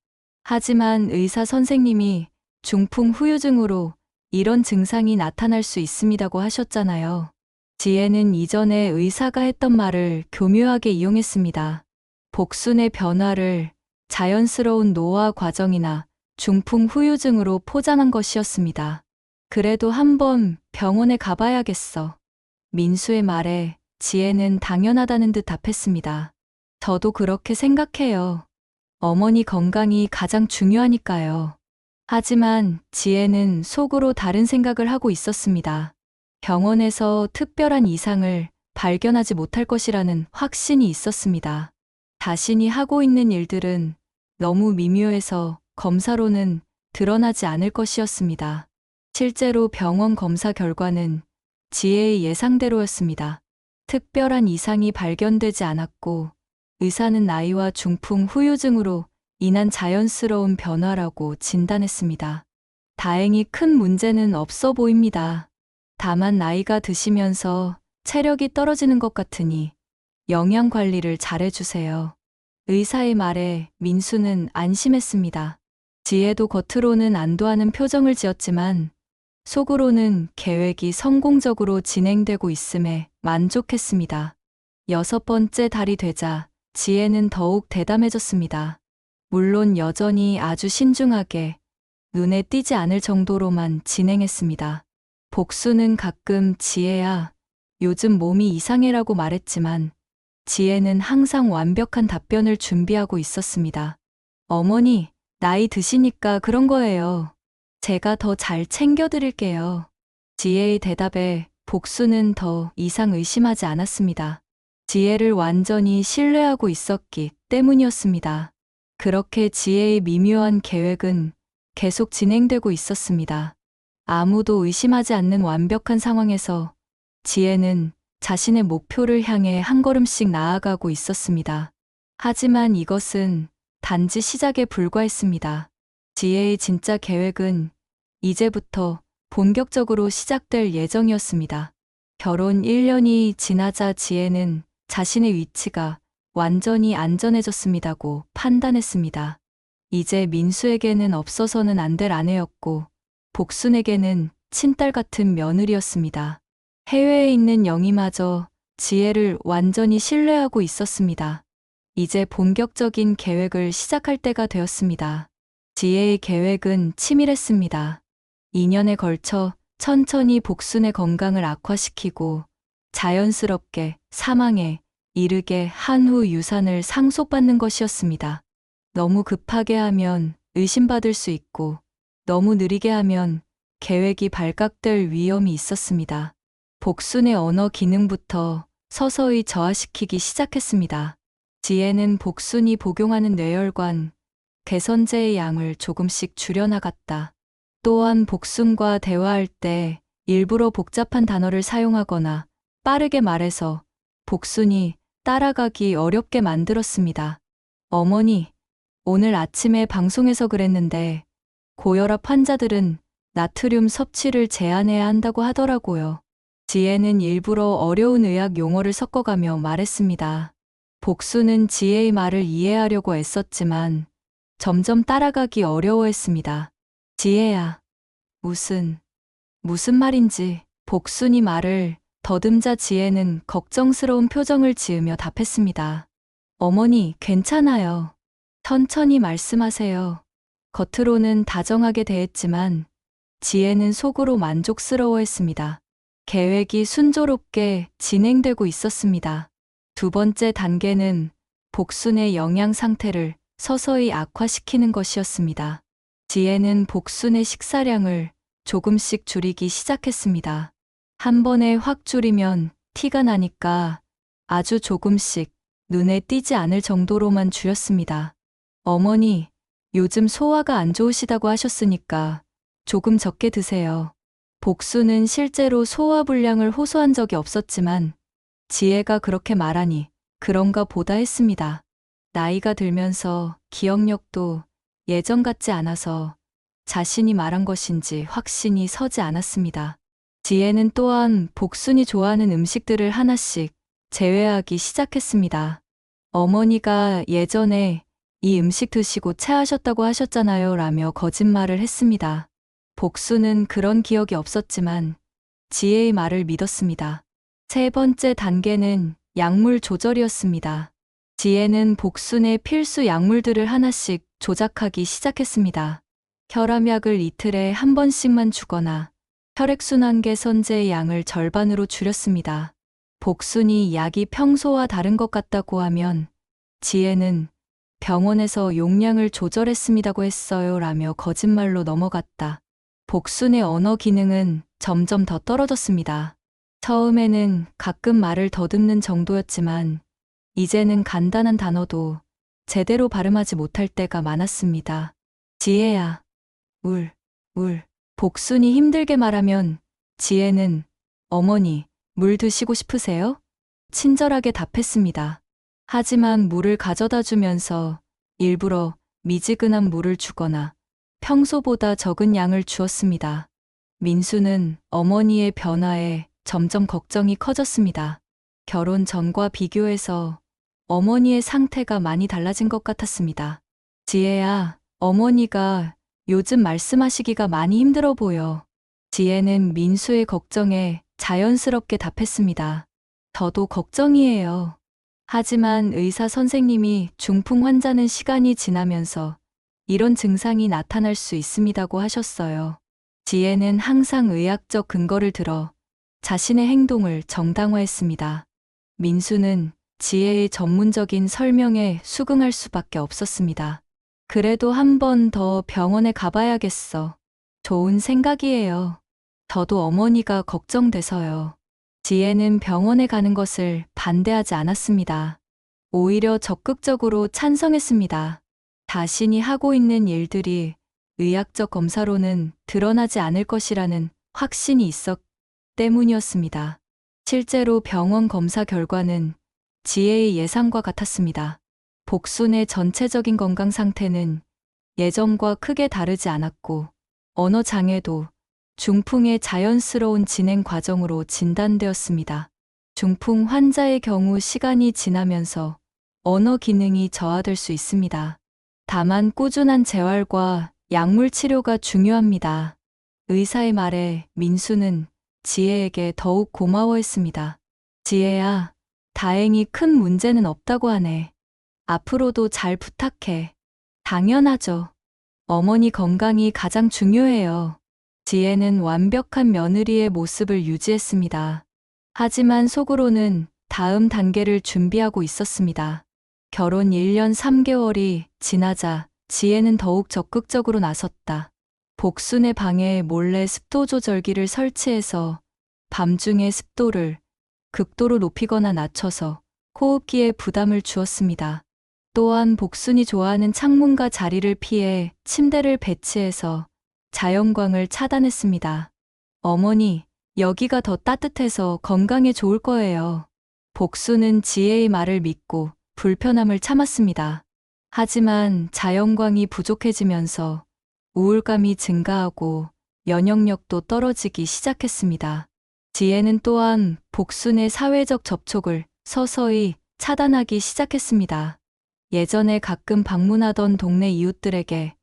하지만 의사 선생님이 중풍 후유증으로 이런 증상이 나타날 수 있습니다고 하셨잖아요. 지혜는 이전에 의사가 했던 말을 교묘하게 이용했습니다. 복순의 변화를 자연스러운 노화 과정이나 중풍 후유증으로 포장한 것이었습니다. 그래도 한번 병원에 가봐야겠어. 민수의 말에 지혜는 당연하다는 듯 답했습니다. 저도 그렇게 생각해요. 어머니 건강이 가장 중요하니까요. 하지만 지혜는 속으로 다른 생각을 하고 있었습니다. 병원에서 특별한 이상을 발견하지 못할 것이라는 확신이 있었습니다. 자신이 하고 있는 일들은 너무 미묘해서 검사로는 드러나지 않을 것이었습니다. 실제로 병원 검사 결과는 지혜의 예상대로였습니다. 특별한 이상이 발견되지 않았고 의사는 나이와 중풍 후유증으로 인한 자연스러운 변화라고 진단했습니다. 다행히 큰 문제는 없어 보입니다. 다만 나이가 드시면서 체력이 떨어지는 것 같으니 영양 관리를 잘해주세요. 의사의 말에 민수는 안심했습니다. 지혜도 겉으로는 안도하는 표정을 지었지만 속으로는 계획이 성공적으로 진행되고 있음에 만족했습니다. 여섯 번째 달이 되자 지혜는 더욱 대담해졌습니다. 물론 여전히 아주 신중하게 눈에 띄지 않을 정도로만 진행했습니다. 복수는 가끔 지혜야, 요즘 몸이 이상해라고 말했지만 지혜는 항상 완벽한 답변을 준비하고 있었습니다. 어머니, 나이 드시니까 그런 거예요. 제가 더 잘 챙겨드릴게요. 지혜의 대답에 복수는 더 이상 의심하지 않았습니다. 지혜를 완전히 신뢰하고 있었기 때문이었습니다. 그렇게 지혜의 미묘한 계획은 계속 진행되고 있었습니다. 아무도 의심하지 않는 완벽한 상황에서 지혜는 자신의 목표를 향해 한 걸음씩 나아가고 있었습니다. 하지만 이것은 단지 시작에 불과했습니다. 지혜의 진짜 계획은 이제부터 본격적으로 시작될 예정이었습니다. 결혼 1년이 지나자 지혜는 자신의 위치가 완전히 안전해졌습니다고 판단했습니다. 이제 민수에게는 없어서는 안 될 아내였고 복순에게는 친딸 같은 며느리였습니다. 해외에 있는 영희마저 지혜를 완전히 신뢰하고 있었습니다. 이제 본격적인 계획을 시작할 때가 되었습니다. 지혜의 계획은 치밀했습니다. 2년에 걸쳐 천천히 복순의 건강을 악화시키고 자연스럽게 사망에 이르게 한 후 유산을 상속받는 것이었습니다. 너무 급하게 하면 의심받을 수 있고 너무 느리게 하면 계획이 발각될 위험이 있었습니다. 복순의 언어 기능부터 서서히 저하시키기 시작했습니다. 지혜는 복순이 복용하는 뇌혈관, 개선제의 양을 조금씩 줄여나갔다. 또한 복순과 대화할 때 일부러 복잡한 단어를 사용하거나 빠르게 말해서 복순이 따라가기 어렵게 만들었습니다. 어머니, 오늘 아침에 방송에서 그랬는데 고혈압 환자들은 나트륨 섭취를 제한해야 한다고 하더라고요. 지혜는 일부러 어려운 의학 용어를 섞어가며 말했습니다. 복수는 지혜의 말을 이해하려고 애썼지만 점점 따라가기 어려워했습니다. 지혜야, 무슨 말인지 복순이 말을 더듬자 지혜는 걱정스러운 표정을 지으며 답했습니다. 어머니, 괜찮아요. 천천히 말씀하세요. 겉으로는 다정하게 대했지만 지혜는 속으로 만족스러워했습니다. 계획이 순조롭게 진행되고 있었습니다. 두 번째 단계는 복순의 영양 상태를 서서히 악화시키는 것이었습니다. 지혜는 복순의 식사량을 조금씩 줄이기 시작했습니다. 한 번에 확 줄이면 티가 나니까 아주 조금씩 눈에 띄지 않을 정도로만 줄였습니다. 어머니, 요즘 소화가 안 좋으시다고 하셨으니까 조금 적게 드세요. 복수는 실제로 소화불량을 호소한 적이 없었지만 지혜가 그렇게 말하니 그런가 보다 했습니다. 나이가 들면서 기억력도 예전 같지 않아서 자신이 말한 것인지 확신이 서지 않았습니다. 지혜는 또한 복순이 좋아하는 음식들을 하나씩 제외하기 시작했습니다. 어머니가 예전에 이 음식 드시고 체하셨다고 하셨잖아요 라며 거짓말을 했습니다. 복순은 그런 기억이 없었지만 지혜의 말을 믿었습니다. 세 번째 단계는 약물 조절이었습니다. 지혜는 복순의 필수 약물들을 하나씩 조작하기 시작했습니다. 혈압약을 이틀에 한 번씩만 주거나 혈액순환 개선제의 양을 절반으로 줄였습니다. 복순이 약이 평소와 다른 것 같다고 하면 지혜는 병원에서 용량을 조절했습니다고 했어요 라며 거짓말로 넘어갔다. 복순의 언어 기능은 점점 더 떨어졌습니다. 처음에는 가끔 말을 더듬는 정도였지만 이제는 간단한 단어도 제대로 발음하지 못할 때가 많았습니다. 지혜야, 울. 복순이 힘들게 말하면 지혜는 어머니, 물 드시고 싶으세요? 친절하게 답했습니다. 하지만 물을 가져다 주면서 일부러 미지근한 물을 주거나 평소보다 적은 양을 주었습니다. 민수는 어머니의 변화에 점점 걱정이 커졌습니다. 결혼 전과 비교해서 어머니의 상태가 많이 달라진 것 같았습니다. 지혜야, 어머니가 요즘 말씀하시기가 많이 힘들어 보여. 지혜는 민수의 걱정에 자연스럽게 답했습니다. 저도 걱정이에요. 하지만 의사 선생님이 중풍 환자는 시간이 지나면서 이런 증상이 나타날 수 있습니다고 하셨어요. 지혜는 항상 의학적 근거를 들어 자신의 행동을 정당화했습니다. 민수는 지혜의 전문적인 설명에 수긍할 수밖에 없었습니다. 그래도 한 번 더 병원에 가봐야겠어. 좋은 생각이에요. 저도 어머니가 걱정돼서요. 지혜는 병원에 가는 것을 반대하지 않았습니다. 오히려 적극적으로 찬성했습니다. 자신이 하고 있는 일들이 의학적 검사로는 드러나지 않을 것이라는 확신이 있었기 때문이었습니다. 실제로 병원 검사 결과는 지혜의 예상과 같았습니다. 복순의 전체적인 건강 상태는 예전과 크게 다르지 않았고 언어 장애도 중풍의 자연스러운 진행 과정으로 진단되었습니다. 중풍 환자의 경우 시간이 지나면서 언어 기능이 저하될 수 있습니다. 다만 꾸준한 재활과 약물 치료가 중요합니다. 의사의 말에 민수는 지혜에게 더욱 고마워했습니다. 지혜야, 다행히 큰 문제는 없다고 하네. 앞으로도 잘 부탁해. 당연하죠. 어머니 건강이 가장 중요해요. 지혜는 완벽한 며느리의 모습을 유지했습니다. 하지만 속으로는 다음 단계를 준비하고 있었습니다. 결혼 1년 3개월이 지나자 지혜는 더욱 적극적으로 나섰다. 복순의 방에 몰래 습도 조절기를 설치해서 밤중에 습도를 극도로 높이거나 낮춰서 호흡기에 부담을 주었습니다. 또한 복순이 좋아하는 창문과 자리를 피해 침대를 배치해서 자연광을 차단했습니다. 어머니, 여기가 더 따뜻해서 건강에 좋을 거예요. 복순은 지혜의 말을 믿고 불편함을 참았습니다. 하지만 자연광이 부족해지면서 우울감이 증가하고 면역력도 떨어지기 시작했습니다. 지혜는 또한 복순의 사회적 접촉을 서서히 차단하기 시작했습니다. 예전에 가끔 방문하던 동네 이웃들에게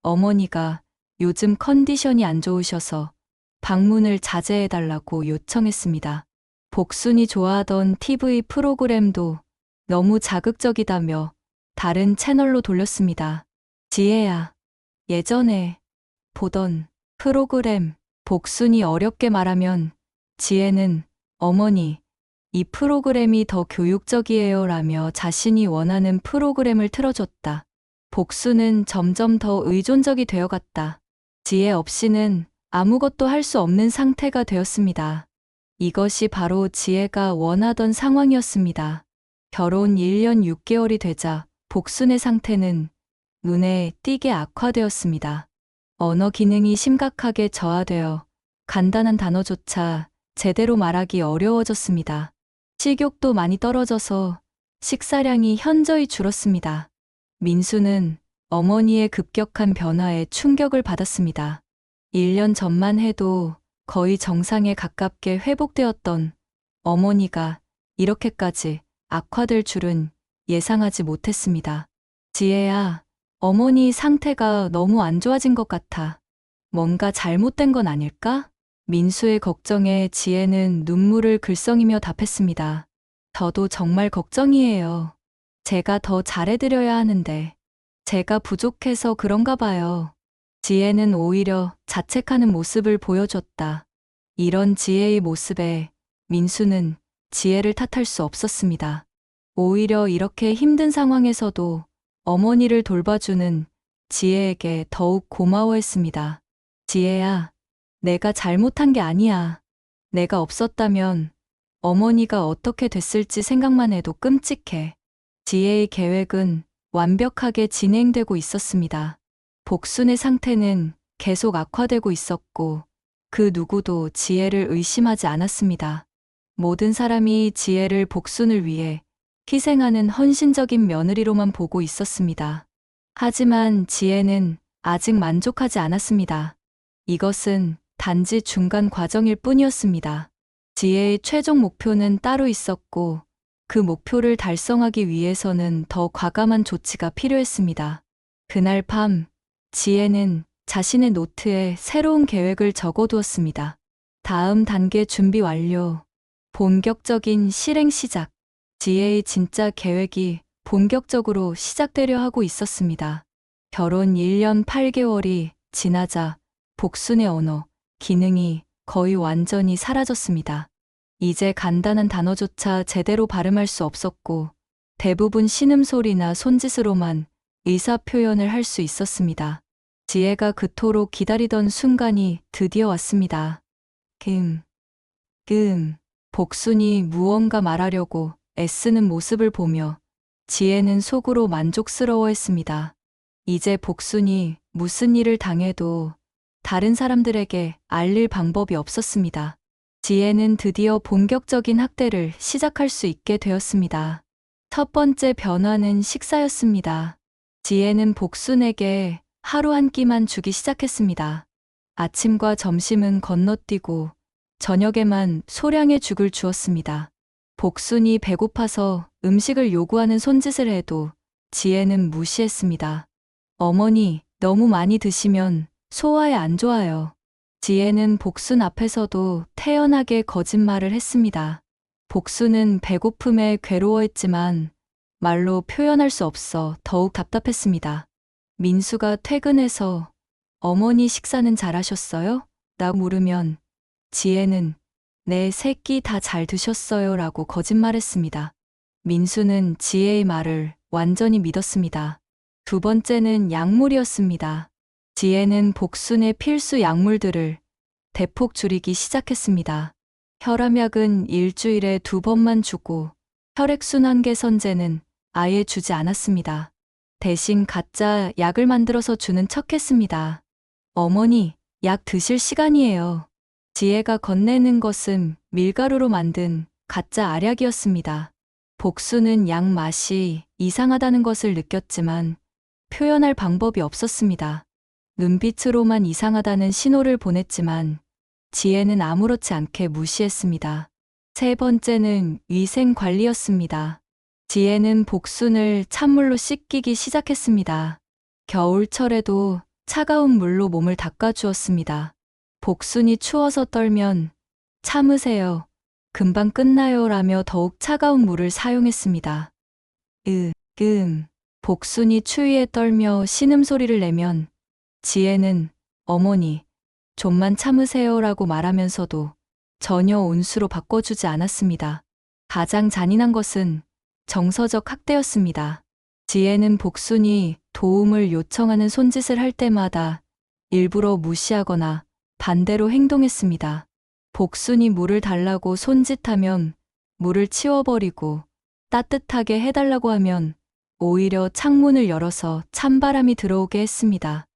어머니가 요즘 컨디션이 안 좋으셔서 방문을 자제해달라고 요청했습니다. 복순이 좋아하던 TV 프로그램도 너무 자극적이다며 다른 채널로 돌렸습니다. 지혜야, 예전에 보던 프로그램, 복순이 어렵게 말하면 지혜는 어머니, 이 프로그램이 더 교육적이에요 라며 자신이 원하는 프로그램을 틀어줬다. 복순은 점점 더 의존적이 되어갔다. 지혜 없이는 아무것도 할 수 없는 상태가 되었습니다. 이것이 바로 지혜가 원하던 상황이었습니다. 결혼 1년 6개월이 되자 복순의 상태는 눈에 띄게 악화되었습니다. 언어 기능이 심각하게 저하되어 간단한 단어조차 제대로 말하기 어려워졌습니다. 식욕도 많이 떨어져서 식사량이 현저히 줄었습니다. 민수는 어머니의 급격한 변화에 충격을 받았습니다. 1년 전만 해도 거의 정상에 가깝게 회복되었던 어머니가 이렇게까지 악화될 줄은 예상하지 못했습니다. 지혜야, 어머니 상태가 너무 안 좋아진 것 같아. 뭔가 잘못된 건 아닐까? 민수의 걱정에 지혜는 눈물을 글썽이며 답했습니다. 저도 정말 걱정이에요. 제가 더 잘해드려야 하는데 제가 부족해서 그런가 봐요. 지혜는 오히려 자책하는 모습을 보여줬다. 이런 지혜의 모습에 민수는 지혜를 탓할 수 없었습니다. 오히려 이렇게 힘든 상황에서도 어머니를 돌봐주는 지혜에게 더욱 고마워했습니다. 지혜야, 내가 잘못한 게 아니야. 내가 없었다면 어머니가 어떻게 됐을지 생각만 해도 끔찍해. 지혜의 계획은 완벽하게 진행되고 있었습니다. 복순의 상태는 계속 악화되고 있었고 그 누구도 지혜를 의심하지 않았습니다. 모든 사람이 지혜를 복순을 위해 희생하는 헌신적인 며느리로만 보고 있었습니다. 하지만 지혜는 아직 만족하지 않았습니다. 이것은 단지 중간 과정일 뿐이었습니다. 지혜의 최종 목표는 따로 있었고 그 목표를 달성하기 위해서는 더 과감한 조치가 필요했습니다. 그날 밤 지혜는 자신의 노트에 새로운 계획을 적어두었습니다. 다음 단계 준비 완료. 본격적인 실행 시작. 지혜의 진짜 계획이 본격적으로 시작되려 하고 있었습니다. 결혼 1년 8개월이 지나자 복순의 언어, 기능이 거의 완전히 사라졌습니다. 이제 간단한 단어조차 제대로 발음할 수 없었고 대부분 신음소리나 손짓으로만 의사표현을 할 수 있었습니다. 지혜가 그토록 기다리던 순간이 드디어 왔습니다. 복순이 무언가 말하려고 애쓰는 모습을 보며 지혜는 속으로 만족스러워했습니다. 이제 복순이 무슨 일을 당해도 다른 사람들에게 알릴 방법이 없었습니다. 지혜는 드디어 본격적인 학대를 시작할 수 있게 되었습니다. 첫 번째 변화는 식사였습니다. 지혜는 복순에게 하루 한 끼만 주기 시작했습니다. 아침과 점심은 건너뛰고 저녁에만 소량의 죽을 주었습니다. 복순이 배고파서 음식을 요구하는 손짓을 해도 지혜는 무시했습니다. 어머니, 너무 많이 드시면 소화에 안 좋아요. 지혜는 복순 앞에서도 태연하게 거짓말을 했습니다. 복순은 배고픔에 괴로워했지만 말로 표현할 수 없어 더욱 답답했습니다. 민수가 퇴근해서 어머니 식사는 잘하셨어요? 라고 물으면 지혜는 네, 새끼 다 잘 드셨어요 라고 거짓말했습니다. 민수는 지혜의 말을 완전히 믿었습니다. 두 번째는 약물이었습니다. 지혜는 복순의 필수 약물들을 대폭 줄이기 시작했습니다. 혈압약은 일주일에 2번만 주고 혈액순환 개선제는 아예 주지 않았습니다. 대신 가짜 약을 만들어서 주는 척했습니다. 어머니, 약 드실 시간이에요. 지혜가 건네는 것은 밀가루로 만든 가짜 알약이었습니다. 복수는 약 맛이 이상하다는 것을 느꼈지만 표현할 방법이 없었습니다. 눈빛으로만 이상하다는 신호를 보냈지만 지혜는 아무렇지 않게 무시했습니다. 세 번째는 위생 관리였습니다. 지혜는 복순을 찬물로 씻기기 시작했습니다. 겨울철에도 차가운 물로 몸을 닦아주었습니다. 복순이 추워서 떨면 참으세요. 금방 끝나요 라며 더욱 차가운 물을 사용했습니다. 복순이 추위에 떨며 신음소리를 내면 지혜는 어머니, 좀만 참으세요 라고 말하면서도 전혀 온수로 바꿔주지 않았습니다. 가장 잔인한 것은 정서적 학대였습니다. 지혜는 복순이 도움을 요청하는 손짓을 할 때마다 일부러 무시하거나 반대로 행동했습니다. 복순이 물을 달라고 손짓하면 물을 치워버리고 따뜻하게 해달라고 하면 오히려 창문을 열어서 찬바람이 들어오게 했습니다.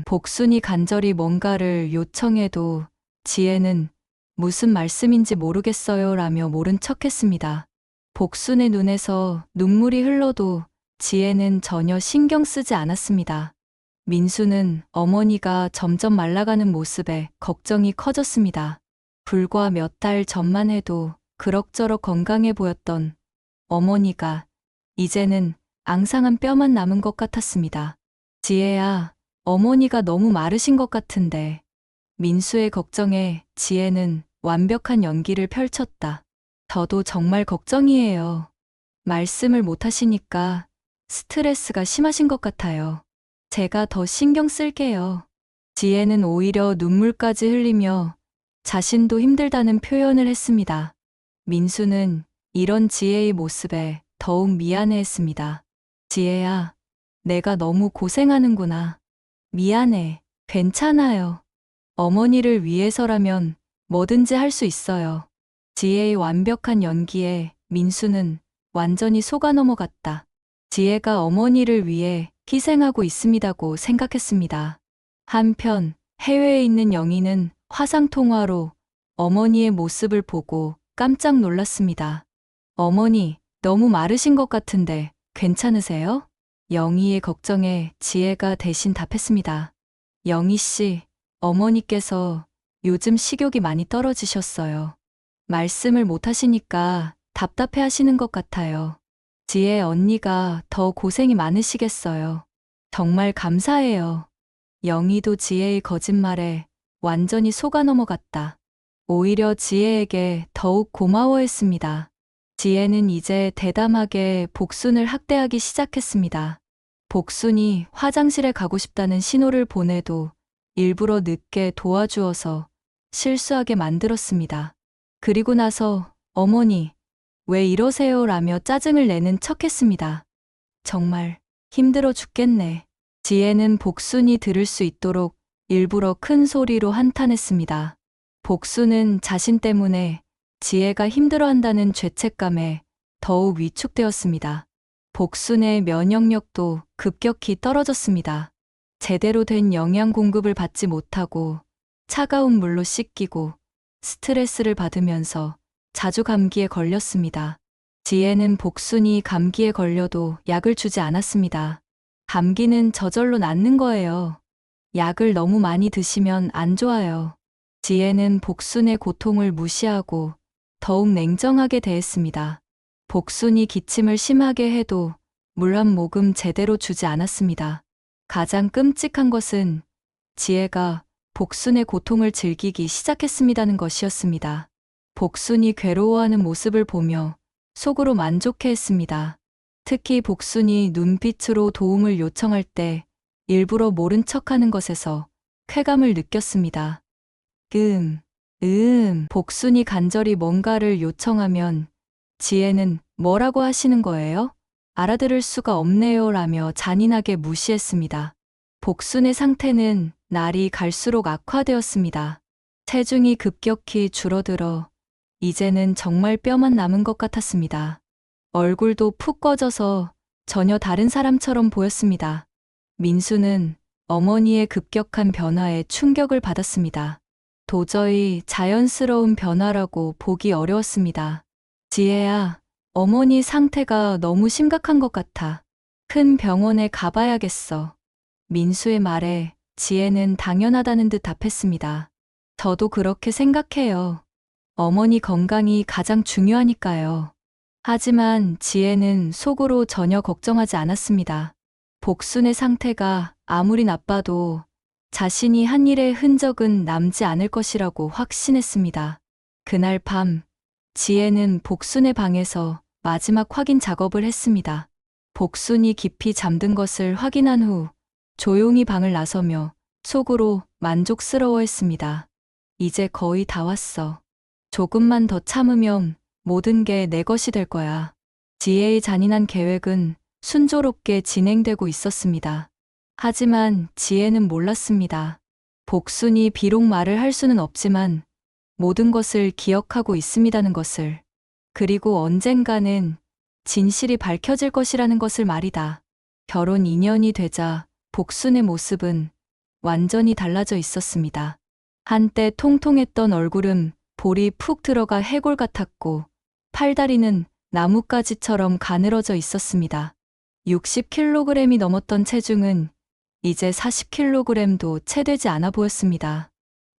복순이 간절히 뭔가를 요청해도 지혜는 무슨 말씀인지 모르겠어요 라며 모른 척했습니다. 복순의 눈에서 눈물이 흘러도 지혜는 전혀 신경 쓰지 않았습니다. 민수는 어머니가 점점 말라가는 모습에 걱정이 커졌습니다. 불과 몇 달 전만 해도 그럭저럭 건강해 보였던 어머니가 이제는 앙상한 뼈만 남은 것 같았습니다. 지혜야, 어머니가 너무 마르신 것 같은데. 민수의 걱정에 지혜는 완벽한 연기를 펼쳤다. 저도 정말 걱정이에요. 말씀을 못 하시니까 스트레스가 심하신 것 같아요. 제가 더 신경 쓸게요. 지혜는 오히려 눈물까지 흘리며 자신도 힘들다는 표현을 했습니다. 민수는 이런 지혜의 모습에 더욱 미안해했습니다. 지혜야, 내가 너무 고생하는구나. 미안해. 괜찮아요. 어머니를 위해서라면 뭐든지 할 수 있어요. 지혜의 완벽한 연기에 민수는 완전히 속아 넘어갔다. 지혜가 어머니를 위해 희생하고 있습니다고 생각했습니다. 한편 해외에 있는 영희는 화상통화로 어머니의 모습을 보고 깜짝 놀랐습니다. 어머니, 너무 마르신 것 같은데 괜찮으세요? 영희의 걱정에 지혜가 대신 답했습니다. 영희 씨, 어머니께서 요즘 식욕이 많이 떨어지셨어요. 말씀을 못 하시니까 답답해 하시는 것 같아요. 지혜 언니가 더 고생이 많으시겠어요. 정말 감사해요. 영희도 지혜의 거짓말에 완전히 속아 넘어갔다. 오히려 지혜에게 더욱 고마워했습니다. 지혜는 이제 대담하게 복순을 학대하기 시작했습니다. 복순이 화장실에 가고 싶다는 신호를 보내도 일부러 늦게 도와주어서 실수하게 만들었습니다. 그리고 나서 어머니, 왜 이러세요? 라며 짜증을 내는 척했습니다. 정말 힘들어 죽겠네. 지혜는 복순이 들을 수 있도록 일부러 큰 소리로 한탄했습니다. 복순은 자신 때문에 지혜가 힘들어한다는 죄책감에 더욱 위축되었습니다. 복순의 면역력도 급격히 떨어졌습니다. 제대로 된 영양 공급을 받지 못하고 차가운 물로 씻기고 스트레스를 받으면서 자주 감기에 걸렸습니다. 지혜는 복순이 감기에 걸려도 약을 주지 않았습니다. 감기는 저절로 낫는 거예요. 약을 너무 많이 드시면 안 좋아요. 지혜는 복순의 고통을 무시하고 더욱 냉정하게 대했습니다. 복순이 기침을 심하게 해도 물 한 모금 제대로 주지 않았습니다. 가장 끔찍한 것은 지혜가 복순의 고통을 즐기기 시작했습니다는 것이었습니다. 복순이 괴로워하는 모습을 보며 속으로 만족해했습니다. 특히 복순이 눈빛으로 도움을 요청할 때 일부러 모른 척하는 것에서 쾌감을 느꼈습니다. 복순이 간절히 뭔가를 요청하면 지혜는 뭐라고 하시는 거예요? 알아들을 수가 없네요 라며 잔인하게 무시했습니다. 복순의 상태는 날이 갈수록 악화되었습니다. 체중이 급격히 줄어들어 이제는 정말 뼈만 남은 것 같았습니다. 얼굴도 푹 꺼져서 전혀 다른 사람처럼 보였습니다. 민수는 어머니의 급격한 변화에 충격을 받았습니다. 도저히 자연스러운 변화라고 보기 어려웠습니다. 지혜야, 어머니 상태가 너무 심각한 것 같아. 큰 병원에 가봐야겠어. 민수의 말에 지혜는 당연하다는 듯 답했습니다. 저도 그렇게 생각해요. 어머니 건강이 가장 중요하니까요. 하지만 지혜는 속으로 전혀 걱정하지 않았습니다. 복순의 상태가 아무리 나빠도 자신이 한 일의 흔적은 남지 않을 것이라고 확신했습니다. 그날 밤, 지혜는 복순의 방에서 마지막 확인 작업을 했습니다. 복순이 깊이 잠든 것을 확인한 후 조용히 방을 나서며 속으로 만족스러워했습니다. 이제 거의 다 왔어. 조금만 더 참으면 모든 게 내 것이 될 거야. 지혜의 잔인한 계획은 순조롭게 진행되고 있었습니다. 하지만 지혜는 몰랐습니다. 복순이 비록 말을 할 수는 없지만 모든 것을 기억하고 있습니다는 것을. 그리고 언젠가는 진실이 밝혀질 것이라는 것을 말이다. 결혼 2년이 되자 복순의 모습은 완전히 달라져 있었습니다. 한때 통통했던 얼굴은 볼이 푹 들어가 해골 같았고 팔다리는 나뭇가지처럼 가늘어져 있었습니다. 60kg이 넘었던 체중은 이제 40kg도 채 되지 않아 보였습니다.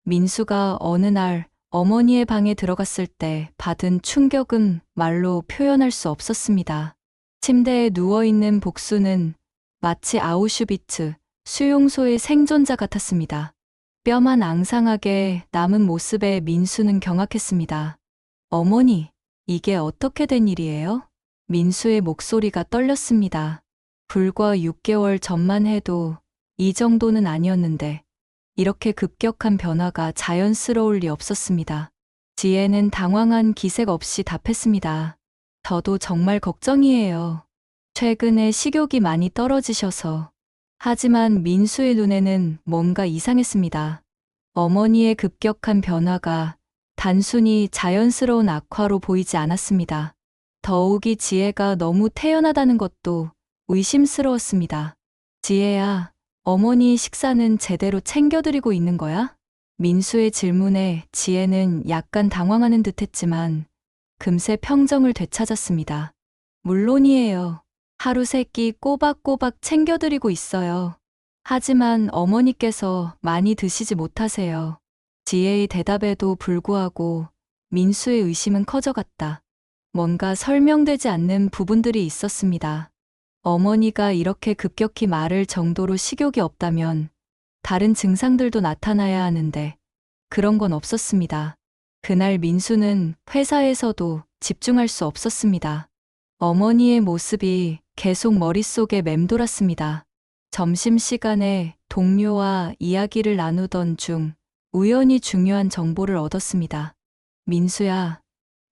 민수가 어느 날 어머니의 방에 들어갔을 때 받은 충격은 말로 표현할 수 없었습니다. 침대에 누워있는 복수는 마치 아우슈비츠 수용소의 생존자 같았습니다. 뼈만 앙상하게 남은 모습에 민수는 경악했습니다. 어머니, 이게 어떻게 된 일이에요? 민수의 목소리가 떨렸습니다. 불과 6개월 전만 해도 이 정도는 아니었는데 이렇게 급격한 변화가 자연스러울 리 없었습니다. 지혜는 당황한 기색 없이 답했습니다. 저도 정말 걱정이에요. 최근에 식욕이 많이 떨어지셔서. 하지만 민수의 눈에는 뭔가 이상했습니다. 어머니의 급격한 변화가 단순히 자연스러운 악화로 보이지 않았습니다. 더욱이 지혜가 너무 태연하다는 것도 의심스러웠습니다. 지혜야, 어머니 식사는 제대로 챙겨드리고 있는 거야? 민수의 질문에 지혜는 약간 당황하는 듯했지만 금세 평정을 되찾았습니다. 물론이에요. 하루 3끼 꼬박꼬박 챙겨드리고 있어요. 하지만 어머니께서 많이 드시지 못하세요. 지혜의 대답에도 불구하고 민수의 의심은 커져갔다. 뭔가 설명되지 않는 부분들이 있었습니다. 어머니가 이렇게 급격히 마를 정도로 식욕이 없다면 다른 증상들도 나타나야 하는데 그런 건 없었습니다. 그날 민수는 회사에서도 집중할 수 없었습니다. 어머니의 모습이 계속 머릿속에 맴돌았습니다. 점심시간에 동료와 이야기를 나누던 중 우연히 중요한 정보를 얻었습니다. 민수야,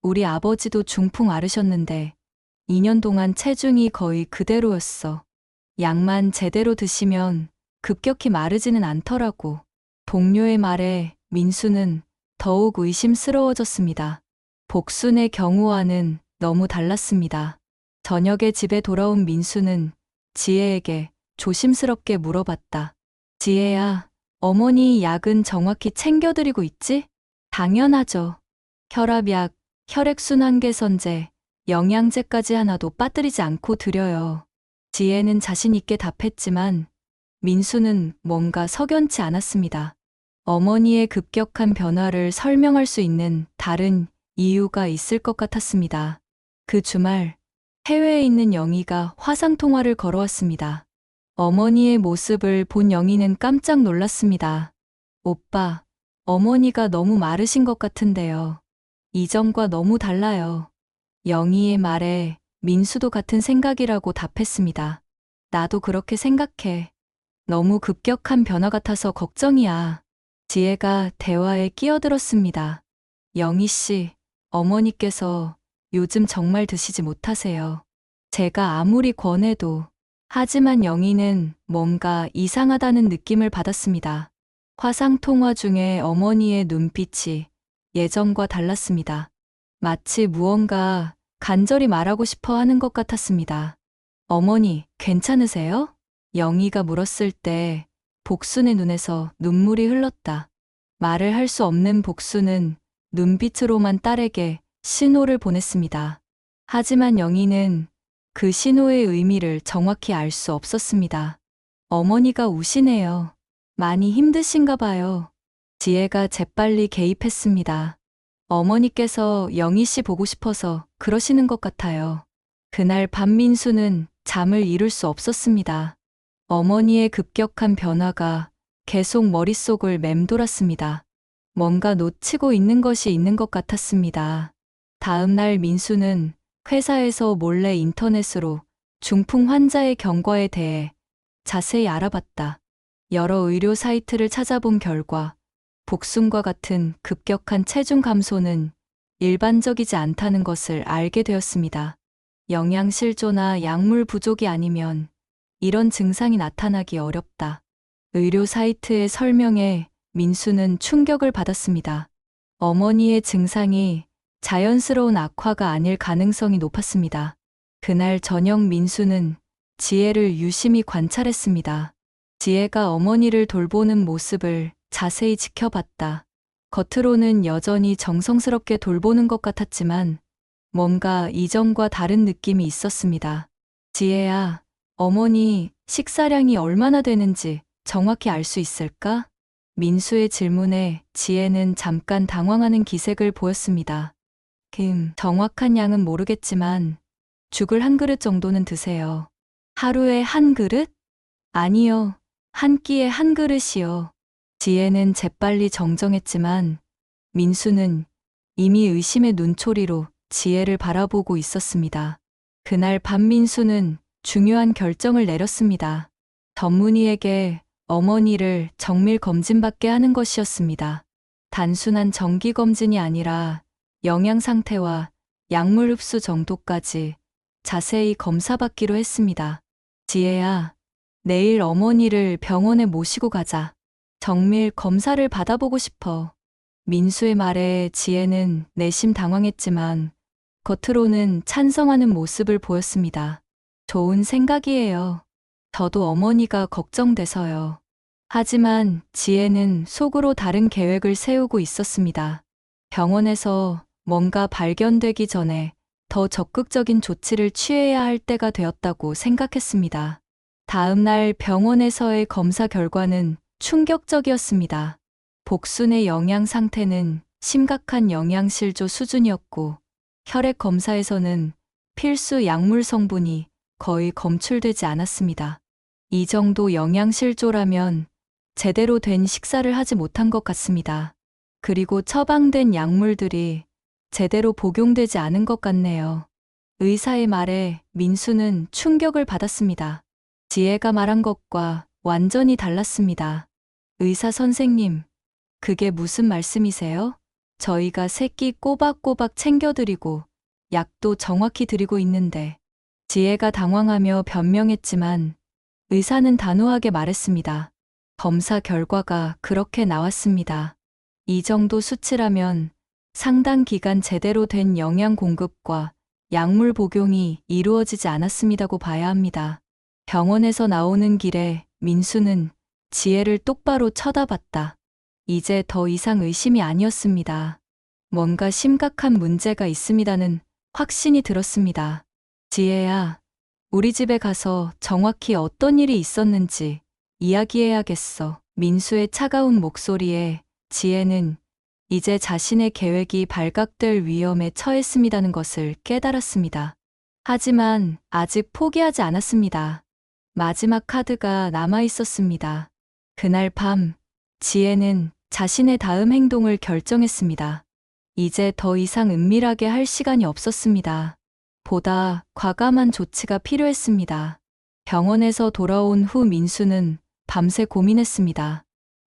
우리 아버지도 중풍 앓으셨는데 2년 동안 체중이 거의 그대로였어. 약만 제대로 드시면 급격히 마르지는 않더라고. 동료의 말에 민수는 더욱 의심스러워졌습니다. 복순의 경우와는 너무 달랐습니다. 저녁에 집에 돌아온 민수는 지혜에게 조심스럽게 물어봤다. 지혜야, 어머니 약은 정확히 챙겨드리고 있지? 당연하죠. 혈압약, 혈액순환 개선제, 영양제까지 하나도 빠뜨리지 않고 드려요. 지혜는 자신 있게 답했지만 민수는 뭔가 석연치 않았습니다. 어머니의 급격한 변화를 설명할 수 있는 다른 이유가 있을 것 같았습니다. 그 주말 해외에 있는 영희가 화상통화를 걸어왔습니다. 어머니의 모습을 본 영희는 깜짝 놀랐습니다. 오빠, 어머니가 너무 마르신 것 같은데요. 이전과 너무 달라요. 영희의 말에 민수도 같은 생각이라고 답했습니다. 나도 그렇게 생각해. 너무 급격한 변화 같아서 걱정이야. 지혜가 대화에 끼어들었습니다. 영희 씨, 어머니께서 요즘 정말 드시지 못하세요. 제가 아무리 권해도. 하지만 영희는 뭔가 이상하다는 느낌을 받았습니다. 화상통화 중에 어머니의 눈빛이 예전과 달랐습니다. 마치 무언가 간절히 말하고 싶어 하는 것 같았습니다. 어머니, 괜찮으세요? 영희가 물었을 때 복순의 눈에서 눈물이 흘렀다. 말을 할 수 없는 복순은 눈빛으로만 딸에게 신호를 보냈습니다. 하지만 영희는 그 신호의 의미를 정확히 알 수 없었습니다. 어머니가 우시네요. 많이 힘드신가 봐요. 지혜가 재빨리 개입했습니다. 어머니께서 영희 씨 보고 싶어서 그러시는 것 같아요. 그날 밤 민수는 잠을 이룰 수 없었습니다. 어머니의 급격한 변화가 계속 머릿속을 맴돌았습니다. 뭔가 놓치고 있는 것이 있는 것 같았습니다. 다음 날 민수는 회사에서 몰래 인터넷으로 중풍 환자의 경과에 대해 자세히 알아봤다. 여러 의료 사이트를 찾아본 결과 복순과 같은 급격한 체중 감소는 일반적이지 않다는 것을 알게 되었습니다. 영양실조나 약물 부족이 아니면 이런 증상이 나타나기 어렵다. 의료 사이트의 설명에 민수는 충격을 받았습니다. 어머니의 증상이 자연스러운 악화가 아닐 가능성이 높았습니다. 그날 저녁 민수는 지혜를 유심히 관찰했습니다. 지혜가 어머니를 돌보는 모습을 자세히 지켜봤다. 겉으로는 여전히 정성스럽게 돌보는 것 같았지만 뭔가 이전과 다른 느낌이 있었습니다. 지혜야, 어머니 식사량이 얼마나 되는지 정확히 알 수 있을까? 민수의 질문에 지혜는 잠깐 당황하는 기색을 보였습니다. 정확한 양은 모르겠지만 죽을 한 그릇 정도는 드세요. 하루에 한 그릇? 아니요. 한 끼에 한 그릇이요. 지혜는 재빨리 정정했지만 민수는 이미 의심의 눈초리로 지혜를 바라보고 있었습니다. 그날 밤 민수는 중요한 결정을 내렸습니다. 전문의에게 어머니를 정밀 검진받게 하는 것이었습니다. 단순한 정기 검진이 아니라 영양 상태와 약물 흡수 정도까지 자세히 검사받기로 했습니다. 지혜야, 내일 어머니를 병원에 모시고 가자. 정밀 검사를 받아보고 싶어. 민수의 말에 지혜는 내심 당황했지만 겉으로는 찬성하는 모습을 보였습니다. 좋은 생각이에요. 저도 어머니가 걱정돼서요. 하지만 지혜는 속으로 다른 계획을 세우고 있었습니다. 병원에서 뭔가 발견되기 전에 더 적극적인 조치를 취해야 할 때가 되었다고 생각했습니다. 다음 날 병원에서의 검사 결과는 충격적이었습니다. 복순의 영양 상태는 심각한 영양실조 수준이었고 혈액 검사에서는 필수 약물 성분이 거의 검출되지 않았습니다. 이 정도 영양실조라면 제대로 된 식사를 하지 못한 것 같습니다. 그리고 처방된 약물들이 제대로 복용되지 않은 것 같네요. 의사의 말에 민수는 충격을 받았습니다. 지혜가 말한 것과 완전히 달랐습니다. 의사 선생님, 그게 무슨 말씀이세요? 저희가 새끼 꼬박꼬박 챙겨드리고 약도 정확히 드리고 있는데. 지혜가 당황하며 변명했지만 의사는 단호하게 말했습니다. 검사 결과가 그렇게 나왔습니다. 이 정도 수치라면 상당 기간 제대로 된 영양 공급과 약물 복용이 이루어지지 않았습니다고 봐야 합니다. 병원에서 나오는 길에 민수는 지혜를 똑바로 쳐다봤다. 이제 더 이상 의심이 아니었습니다. 뭔가 심각한 문제가 있습니다는 확신이 들었습니다. 지혜야, 우리 집에 가서 정확히 어떤 일이 있었는지 이야기해야겠어. 민수의 차가운 목소리에 지혜는 이제 자신의 계획이 발각될 위험에 처했습니다는 것을 깨달았습니다. 하지만 아직 포기하지 않았습니다. 마지막 카드가 남아 있었습니다. 그날 밤, 지혜는 자신의 다음 행동을 결정했습니다. 이제 더 이상 은밀하게 할 시간이 없었습니다. 보다 과감한 조치가 필요했습니다. 병원에서 돌아온 후 민수는 밤새 고민했습니다.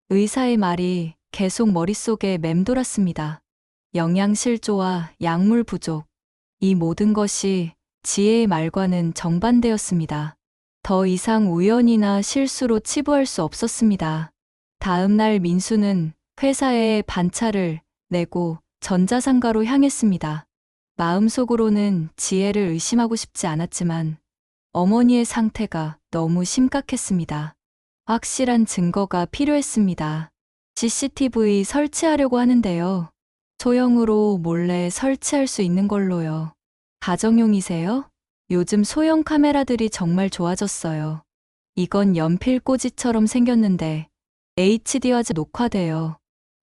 의사의 말이 계속 머릿속에 맴돌았습니다. 영양실조와 약물 부족. 이 모든 것이 지혜의 말과는 정반대였습니다. 더 이상 우연이나 실수로 치부할 수 없었습니다. 다음 날 민수는 회사에 반차를 내고 전자상가로 향했습니다. 마음속으로는 지혜를 의심하고 싶지 않았지만 어머니의 상태가 너무 심각했습니다. 확실한 증거가 필요했습니다. CCTV 설치하려고 하는데요. 소형으로 몰래 설치할 수 있는 걸로요. 가정용이세요? 요즘 소형 카메라들이 정말 좋아졌어요. 이건 연필꽂이처럼 생겼는데 HD화질 녹화돼요.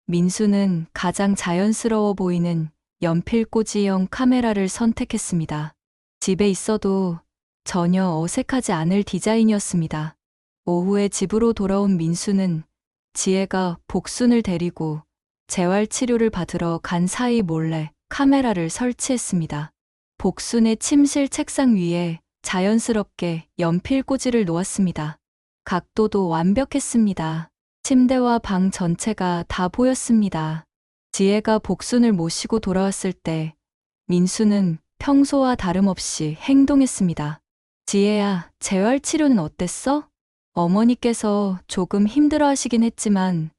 민수는 가장 자연스러워 보이는 연필꽂이형 카메라를 선택했습니다. 집에 있어도 전혀 어색하지 않을 디자인이었습니다. 오후에 집으로 돌아온 민수는 지혜가 복순을 데리고 재활치료를 받으러 간 사이 몰래 카메라를 설치했습니다. 복순의 침실 책상 위에 자연스럽게 연필꽂이를 놓았습니다. 각도도 완벽했습니다. 침대와 방 전체가 다 보였습니다. 지혜가 복순을 모시고 돌아왔을 때 민수는 평소와 다름없이 행동했습니다. 지혜야, 재활치료는 어땠어? 어머니께서 조금 힘들어하시긴 했지만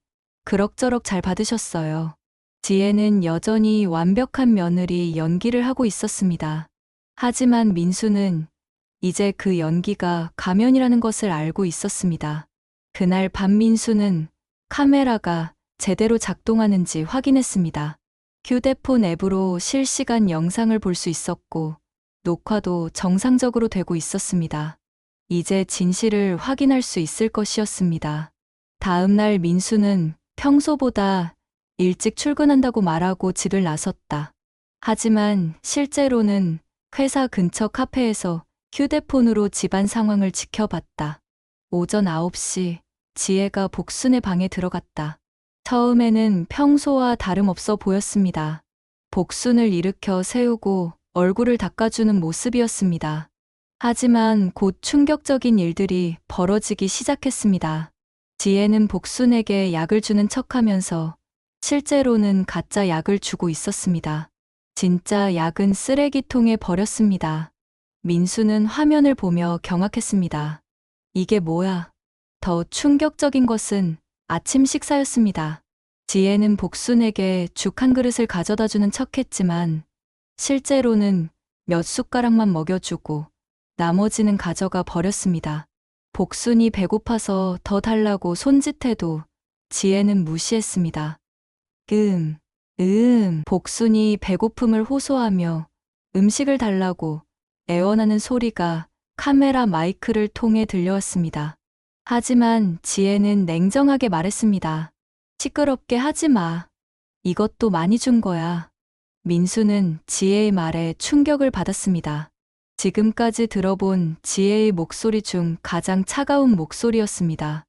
그럭저럭 잘 받으셨어요. 지혜는 여전히 완벽한 며느리 연기를 하고 있었습니다. 하지만 민수는 이제 그 연기가 가면이라는 것을 알고 있었습니다. 그날 밤 민수는 카메라가 제대로 작동하는지 확인했습니다. 휴대폰 앱으로 실시간 영상을 볼 수 있었고 녹화도 정상적으로 되고 있었습니다. 이제 진실을 확인할 수 있을 것이었습니다. 다음 날 민수는 평소보다 일찍 출근한다고 말하고 집을 나섰다. 하지만 실제로는 회사 근처 카페에서 휴대폰으로 집안 상황을 지켜봤다. 오전 9시 지혜가 복순의 방에 들어갔다. 처음에는 평소와 다름없어 보였습니다. 복순을 일으켜 세우고 얼굴을 닦아주는 모습이었습니다. 하지만 곧 충격적인 일들이 벌어지기 시작했습니다. 지혜는 복순에게 약을 주는 척하면서 실제로는 가짜 약을 주고 있었습니다. 진짜 약은 쓰레기통에 버렸습니다. 민수는 화면을 보며 경악했습니다. 이게 뭐야? 더 충격적인 것은 아침 식사였습니다. 지혜는 복순에게 죽 한 그릇을 가져다 주는 척했지만 실제로는 몇 숟가락만 먹여주고 나머지는 가져가 버렸습니다. 복순이 배고파서 더 달라고 손짓해도 지혜는 무시했습니다. 복순이 배고픔을 호소하며 음식을 달라고 애원하는 소리가 카메라 마이크를 통해 들려왔습니다. 하지만 지혜는 냉정하게 말했습니다. 시끄럽게 하지 마. 이것도 많이 준 거야. 민수는 지혜의 말에 충격을 받았습니다. 지금까지 들어본 지혜의 목소리 중 가장 차가운 목소리였습니다.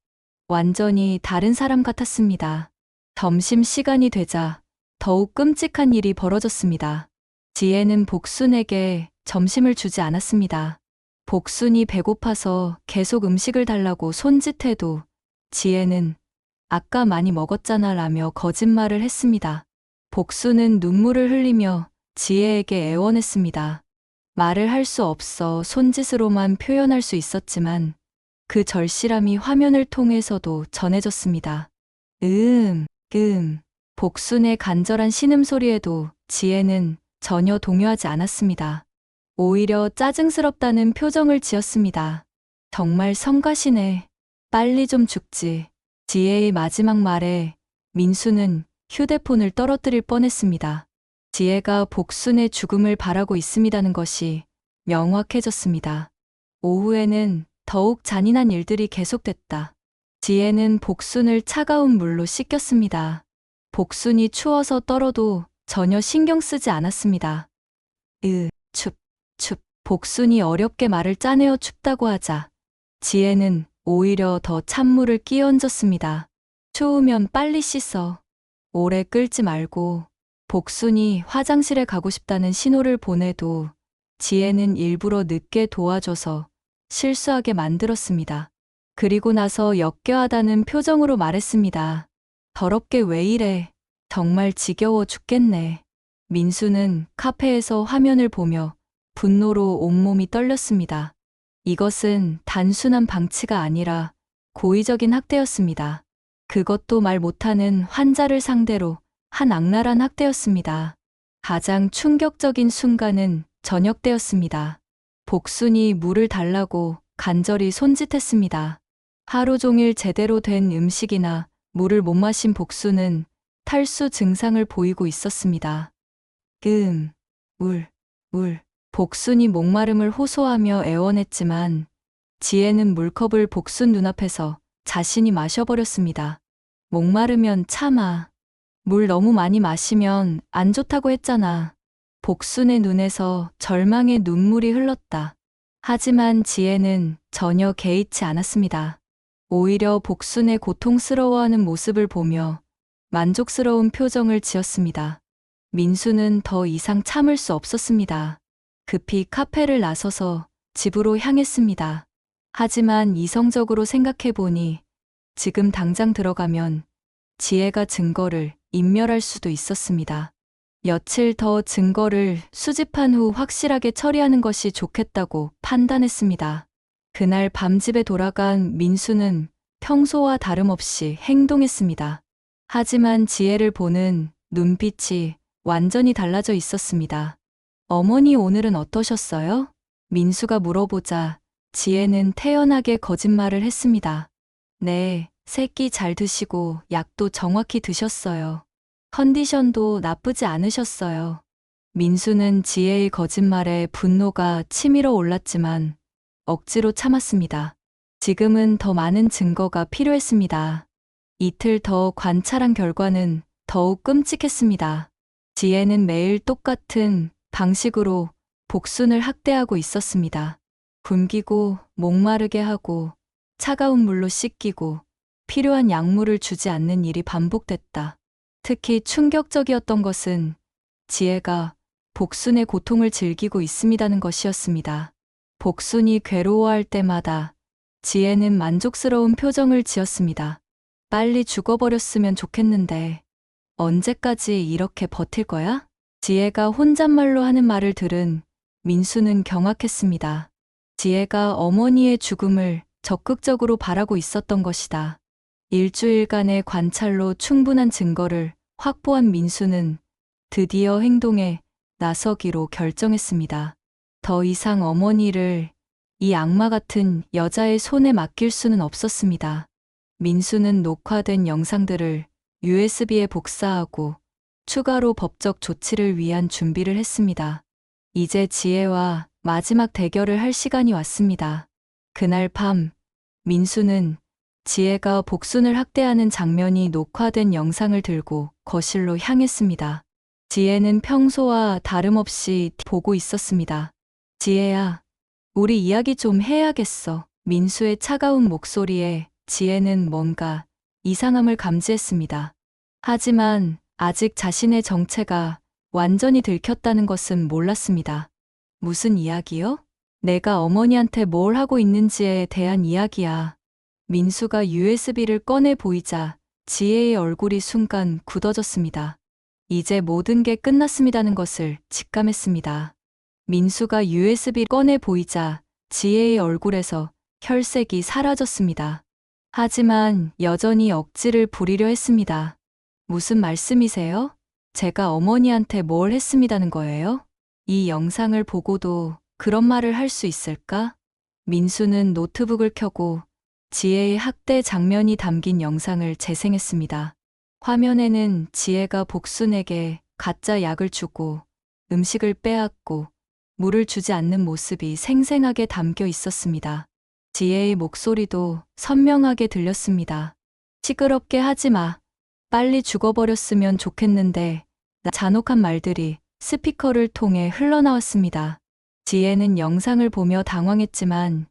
완전히 다른 사람 같았습니다. 점심시간이 되자 더욱 끔찍한 일이 벌어졌습니다. 지혜는 복순에게 점심을 주지 않았습니다. 복순이 배고파서 계속 음식을 달라고 손짓해도 지혜는 아까 많이 먹었잖아 라며 거짓말을 했습니다. 복순은 눈물을 흘리며 지혜에게 애원했습니다. 말을 할 수 없어 손짓으로만 표현할 수 있었지만 그 절실함이 화면을 통해서도 전해졌습니다. 복순의 간절한 신음소리에도 지혜는 전혀 동요하지 않았습니다. 오히려 짜증스럽다는 표정을 지었습니다. 정말 성가시네. 빨리 좀 죽지. 지혜의 마지막 말에 민수는 휴대폰을 떨어뜨릴 뻔했습니다. 지혜가 복순의 죽음을 바라고 있습니다는 것이 명확해졌습니다. 오후에는 더욱 잔인한 일들이 계속됐다. 지혜는 복순을 차가운 물로 씻겼습니다. 복순이 추워서 떨어도 전혀 신경 쓰지 않았습니다. 춥. 복순이 어렵게 말을 짜내어 춥다고 하자 지혜는 오히려 더 찬물을 끼얹었습니다. 추우면 빨리 씻어. 오래 끓지 말고. 복순이 화장실에 가고 싶다는 신호를 보내도 지혜는 일부러 늦게 도와줘서 실수하게 만들었습니다. 그리고 나서 역겨하다는 표정으로 말했습니다. 더럽게 왜 이래? 정말 지겨워 죽겠네. 민수는 카페에서 화면을 보며 분노로 온몸이 떨렸습니다. 이것은 단순한 방치가 아니라 고의적인 학대였습니다. 그것도 말 못하는 환자를 상대로 한 악랄한 학대였습니다. 가장 충격적인 순간은 저녁 때였습니다. 복순이 물을 달라고 간절히 손짓했습니다. 하루 종일 제대로 된 음식이나 물을 못 마신 복순은 탈수 증상을 보이고 있었습니다. 물. 복순이 목마름을 호소하며 애원했지만 지혜는 물컵을 복순 눈앞에서 자신이 마셔버렸습니다. 목마르면 참아. 물 너무 많이 마시면 안 좋다고 했잖아. 복순의 눈에서 절망의 눈물이 흘렀다. 하지만 지혜는 전혀 개의치 않았습니다. 오히려 복순의 고통스러워하는 모습을 보며 만족스러운 표정을 지었습니다. 민수는 더 이상 참을 수 없었습니다. 급히 카페를 나서서 집으로 향했습니다. 하지만 이성적으로 생각해보니 지금 당장 들어가면 지혜가 증거를 인멸할 수도 있었습니다. 며칠 더 증거를 수집한 후 확실하게 처리하는 것이 좋겠다고 판단했습니다. 그날 밤 집에 돌아간 민수는 평소와 다름없이 행동했습니다. 하지만 지혜를 보는 눈빛이 완전히 달라져 있었습니다. 어머니 오늘은 어떠셨어요? 민수가 물어보자 지혜는 태연하게 거짓말을 했습니다. 네, 새끼 잘 드시고 약도 정확히 드셨어요. 컨디션도 나쁘지 않으셨어요. 민수는 지혜의 거짓말에 분노가 치밀어 올랐지만 억지로 참았습니다. 지금은 더 많은 증거가 필요했습니다. 이틀 더 관찰한 결과는 더욱 끔찍했습니다. 지혜는 매일 똑같은 방식으로 복순을 학대하고 있었습니다. 굶기고 목마르게 하고 차가운 물로 씻기고 필요한 약물을 주지 않는 일이 반복됐다. 특히 충격적이었던 것은 지혜가 복순의 고통을 즐기고 있음이라는 것이었습니다. 복순이 괴로워할 때마다 지혜는 만족스러운 표정을 지었습니다. 빨리 죽어버렸으면 좋겠는데 언제까지 이렇게 버틸 거야? 지혜가 혼잣말로 하는 말을 들은 민수는 경악했습니다. 지혜가 어머니의 죽음을 적극적으로 바라고 있었던 것이다. 일주일간의 관찰로 충분한 증거를 확보한 민수는 드디어 행동에 나서기로 결정했습니다. 더 이상 어머니를 이 악마 같은 여자의 손에 맡길 수는 없었습니다. 민수는 녹화된 영상들을 USB에 복사하고 추가로 법적 조치를 위한 준비를 했습니다. 이제 지혜와 마지막 대결을 할 시간이 왔습니다. 그날 밤, 민수는 지혜가 복순을 학대하는 장면이 녹화된 영상을 들고 거실로 향했습니다. 지혜는 평소와 다름없이 보고 있었습니다. 지혜야, 우리 이야기 좀 해야겠어. 민수의 차가운 목소리에 지혜는 뭔가 이상함을 감지했습니다. 하지만 아직 자신의 정체가 완전히 들켰다는 것은 몰랐습니다. 무슨 이야기요? 내가 어머니한테 뭘 하고 있는지에 대한 이야기야. 민수가 USB를 꺼내 보이자 지혜의 얼굴이 순간 굳어졌습니다. 이제 모든 게 끝났습니다는 것을 직감했습니다. 민수가 USB 꺼내 보이자 지혜의 얼굴에서 혈색이 사라졌습니다. 하지만 여전히 억지를 부리려 했습니다. 무슨 말씀이세요? 제가 어머니한테 뭘 했습니다는 거예요? 이 영상을 보고도 그런 말을 할 수 있을까? 민수는 노트북을 켜고 지혜의 학대 장면이 담긴 영상을 재생했습니다. 화면에는 지혜가 복순에게 가짜 약을 주고 음식을 빼앗고 물을 주지 않는 모습이 생생하게 담겨 있었습니다. 지혜의 목소리도 선명하게 들렸습니다. 시끄럽게 하지 마. 빨리 죽어버렸으면 좋겠는데. 잔혹한 말들이 스피커를 통해 흘러나왔습니다. 지혜는 영상을 보며 당황했지만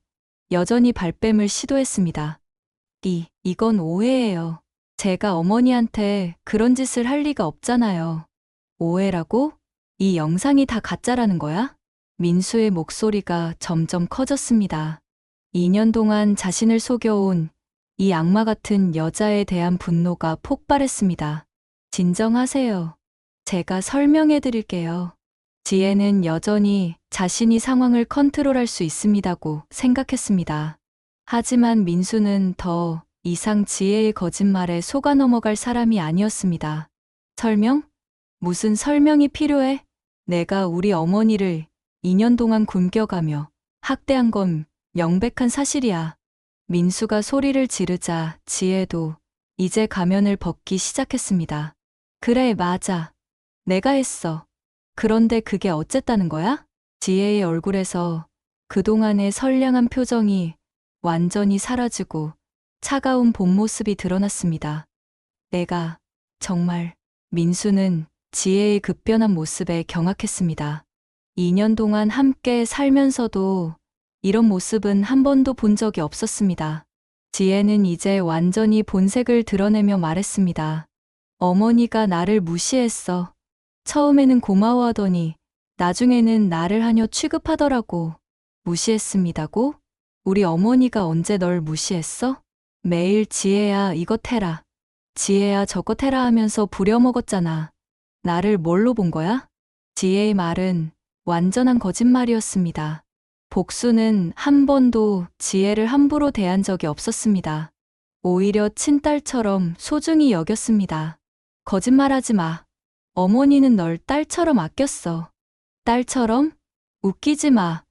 여전히 발뺌을 시도했습니다. 이건 오해예요. 제가 어머니한테 그런 짓을 할 리가 없잖아요. 오해라고? 이 영상이 다 가짜라는 거야? 민수의 목소리가 점점 커졌습니다. 2년 동안 자신을 속여온 이 악마 같은 여자에 대한 분노가 폭발했습니다. 진정하세요. 제가 설명해 드릴게요. 지혜는 여전히 자신이 상황을 컨트롤할 수 있습니다고 생각했습니다. 하지만 민수는 더 이상 지혜의 거짓말에 속아 넘어갈 사람이 아니었습니다. 설명? 무슨 설명이 필요해? 내가 우리 어머니를 2년 동안 굶겨가며 학대한 건 명백한 사실이야. 민수가 소리를 지르자 지혜도 이제 가면을 벗기 시작했습니다. 그래, 맞아. 내가 했어. 그런데 그게 어쨌다는 거야? 지혜의 얼굴에서 그동안의 선량한 표정이 완전히 사라지고 차가운 본 모습이 드러났습니다. 내가 정말 민수는 지혜의 급변한 모습에 경악했습니다. 2년 동안 함께 살면서도 이런 모습은 한 번도 본 적이 없었습니다. 지혜는 이제 완전히 본색을 드러내며 말했습니다. 어머니가 나를 무시했어. 처음에는 고마워하더니 나중에는 나를 하녀 취급하더라고. 무시했습니다고? 우리 어머니가 언제 널 무시했어? 매일 지혜야 이것 해라. 지혜야 저것 해라 하면서 부려먹었잖아. 나를 뭘로 본 거야? 지혜의 말은 완전한 거짓말이었습니다. 복수는 한 번도 지혜를 함부로 대한 적이 없었습니다. 오히려 친딸처럼 소중히 여겼습니다. 거짓말하지 마. 어머니는 널 딸처럼 아꼈어. 딸처럼? 웃기지 마.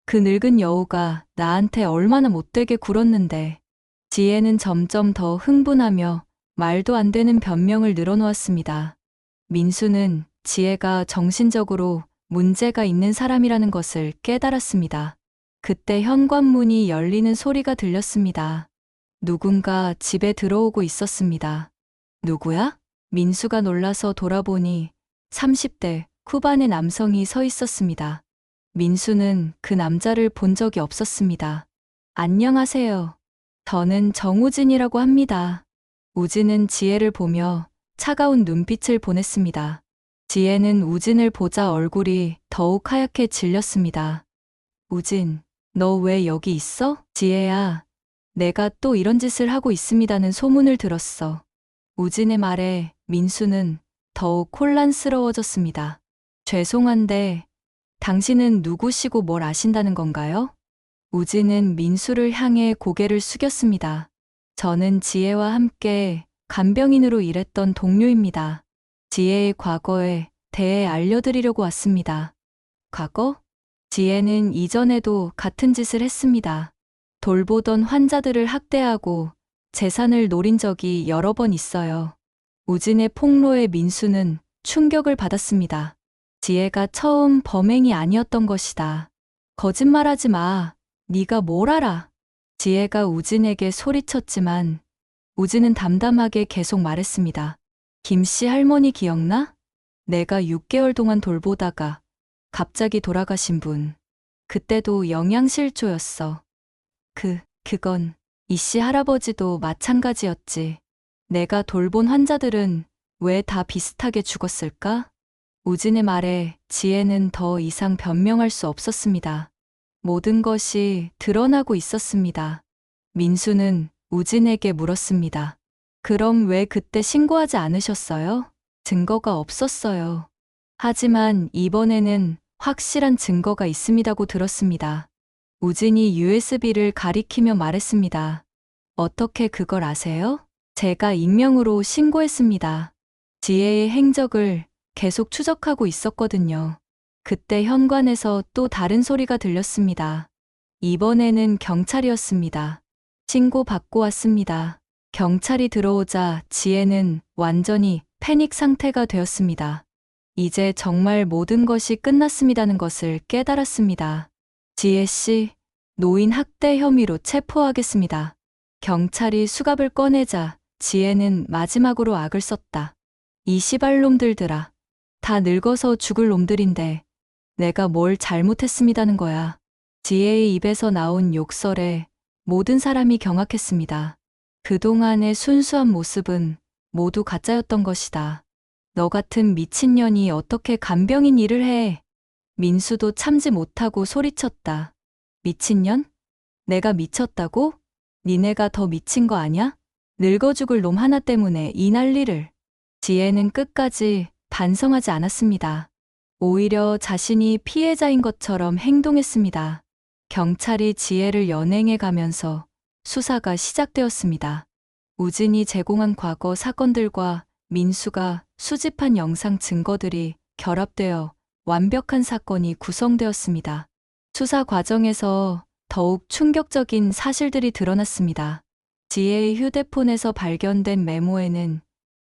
그 늙은 여우가 나한테 얼마나 못되게 굴었는데. 지혜는 점점 더 흥분하며 말도 안 되는 변명을 늘어놓았습니다. 민수는 지혜가 정신적으로 문제가 있는 사람이라는 것을 깨달았습니다. 그때 현관문이 열리는 소리가 들렸습니다. 누군가 집에 들어오고 있었습니다. 누구야? 민수가 놀라서 돌아보니 30대 후반의 남성이 서 있었습니다. 민수는 그 남자를 본 적이 없었습니다. 안녕하세요. 저는 정우진이라고 합니다. 우진은 지혜를 보며 차가운 눈빛을 보냈습니다. 지혜는 우진을 보자 얼굴이 더욱 하얗게 질렸습니다. 우진, 너 왜 여기 있어? 지혜야, 내가 또 이런 짓을 하고 있습니다는 소문을 들었어. 우진의 말에 민수는 더욱 혼란스러워졌습니다. 죄송한데, 당신은 누구시고 뭘 아신다는 건가요? 우진은 민수를 향해 고개를 숙였습니다. 저는 지혜와 함께 간병인으로 일했던 동료입니다. 지혜의 과거에 대해 알려드리려고 왔습니다. 과거? 지혜는 이전에도 같은 짓을 했습니다. 돌보던 환자들을 학대하고 재산을 노린 적이 여러 번 있어요. 우진의 폭로에 민수는 충격을 받았습니다. 지혜가 처음 범행이 아니었던 것이다. 거짓말하지 마. 네가 뭘 알아? 지혜가 우진에게 소리쳤지만 우진은 담담하게 계속 말했습니다. 김씨 할머니 기억나? 내가 6개월 동안 돌보다가 갑자기 돌아가신 분. 그때도 영양실조였어. 그건 이씨 할아버지도 마찬가지였지. 내가 돌본 환자들은 왜 다 비슷하게 죽었을까? 우진의 말에 지혜는 더 이상 변명할 수 없었습니다. 모든 것이 드러나고 있었습니다. 민수는 우진에게 물었습니다. 그럼 왜 그때 신고하지 않으셨어요? 증거가 없었어요. 하지만 이번에는 확실한 증거가 있습니다고 들었습니다. 우진이 USB를 가리키며 말했습니다. 어떻게 그걸 아세요? 제가 익명으로 신고했습니다. 지혜의 행적을 계속 추적하고 있었거든요. 그때 현관에서 또 다른 소리가 들렸습니다. 이번에는 경찰이었습니다. 신고 받고 왔습니다. 경찰이 들어오자 지혜는 완전히 패닉 상태가 되었습니다. 이제 정말 모든 것이 끝났습니다는 것을 깨달았습니다. 지혜 씨, 노인 학대 혐의로 체포하겠습니다. 경찰이 수갑을 꺼내자 지혜는 마지막으로 악을 썼다. 이 시발놈들들아. 다 늙어서 죽을 놈들인데 내가 뭘 잘못했습니다는 거야. 지혜의 입에서 나온 욕설에 모든 사람이 경악했습니다. 그동안의 순수한 모습은 모두 가짜였던 것이다. 너 같은 미친년이 어떻게 간병인 일을 해? 민수도 참지 못하고 소리쳤다. 미친년? 내가 미쳤다고? 니네가 더 미친 거 아냐? 늙어 죽을 놈 하나 때문에 이 난리를. 지혜는 끝까지 반성하지 않았습니다. 오히려 자신이 피해자인 것처럼 행동했습니다. 경찰이 지혜를 연행해 가면서 수사가 시작되었습니다. 우진이 제공한 과거 사건들과 민수가 수집한 영상 증거들이 결합되어 완벽한 사건이 구성되었습니다. 수사 과정에서 더욱 충격적인 사실들이 드러났습니다. 지혜의 휴대폰에서 발견된 메모에는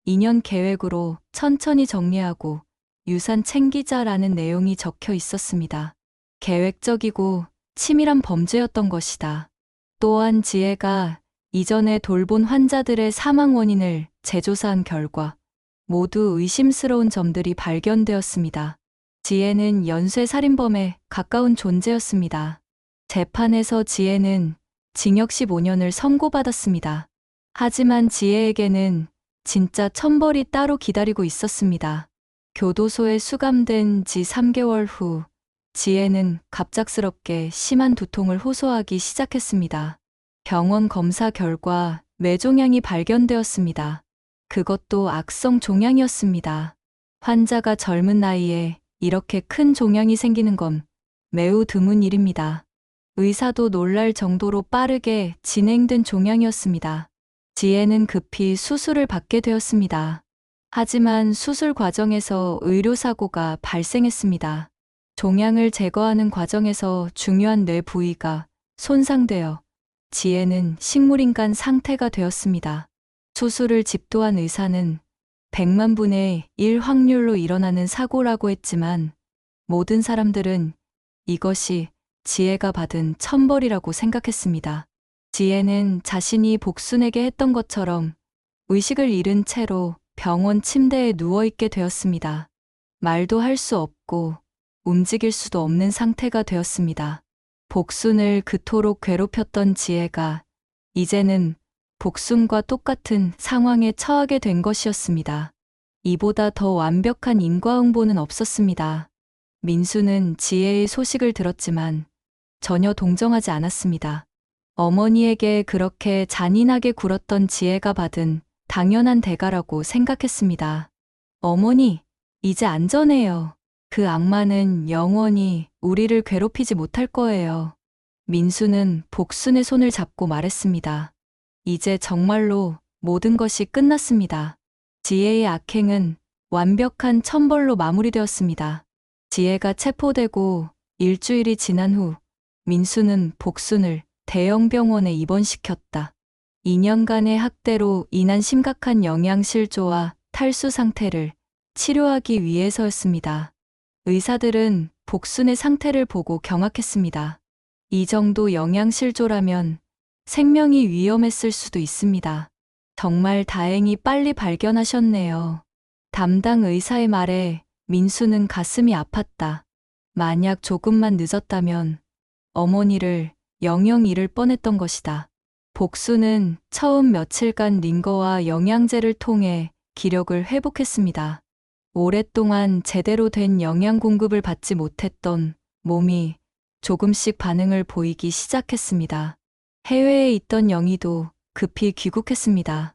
2년 계획으로 천천히 정리하고 유산 챙기자라는 내용이 적혀 있었습니다. 계획적이고 치밀한 범죄였던 것이다. 또한 지혜가 이전에 돌본 환자들의 사망 원인을 재조사한 결과 모두 의심스러운 점들이 발견되었습니다. 지혜는 연쇄살인범에 가까운 존재였습니다. 재판에서 지혜는 징역 15년을 선고받았습니다. 하지만 지혜에게는 진짜 천벌이 따로 기다리고 있었습니다. 교도소에 수감된 지 3개월 후 지혜는 갑작스럽게 심한 두통을 호소하기 시작했습니다. 병원 검사 결과 뇌종양이 발견되었습니다. 그것도 악성 종양이었습니다. 환자가 젊은 나이에 이렇게 큰 종양이 생기는 건 매우 드문 일입니다. 의사도 놀랄 정도로 빠르게 진행된 종양이었습니다. 지혜는 급히 수술을 받게 되었습니다. 하지만 수술 과정에서 의료사고가 발생했습니다. 종양을 제거하는 과정에서 중요한 뇌 부위가 손상되어 지혜는 식물인간 상태가 되었습니다. 수술을 집도한 의사는 100만 분의 1 확률로 일어나는 사고라고 했지만 모든 사람들은 이것이 지혜가 받은 천벌이라고 생각했습니다. 지혜는 자신이 복순에게 했던 것처럼 의식을 잃은 채로 병원 침대에 누워있게 되었습니다. 말도 할 수 없고 움직일 수도 없는 상태가 되었습니다. 복순을 그토록 괴롭혔던 지혜가 이제는 복순과 똑같은 상황에 처하게 된 것이었습니다. 이보다 더 완벽한 인과응보는 없었습니다. 민수는 지혜의 소식을 들었지만 전혀 동정하지 않았습니다. 어머니에게 그렇게 잔인하게 굴었던 지혜가 받은 당연한 대가라고 생각했습니다. 어머니, 이제 안전해요. 그 악마는 영원히 우리를 괴롭히지 못할 거예요. 민수는 복순의 손을 잡고 말했습니다. 이제 정말로 모든 것이 끝났습니다. 지혜의 악행은 완벽한 천벌로 마무리되었습니다. 지혜가 체포되고 일주일이 지난 후 민수는 복순을 대형 병원에 입원시켰다. 2년간의 학대로 인한 심각한 영양실조와 탈수 상태를 치료하기 위해서였습니다. 의사들은 복순의 상태를 보고 경악했습니다. 이 정도 영양실조라면 생명이 위험했을 수도 있습니다. 정말 다행히 빨리 발견하셨네요. 담당 의사의 말에 민수는 가슴이 아팠다. 만약 조금만 늦었다면 어머니를 영영 잃을 뻔했던 것이다. 복수는 처음 며칠간 링거와 영양제를 통해 기력을 회복했습니다. 오랫동안 제대로 된 영양 공급을 받지 못했던 몸이 조금씩 반응을 보이기 시작했습니다. 해외에 있던 영희도 급히 귀국했습니다.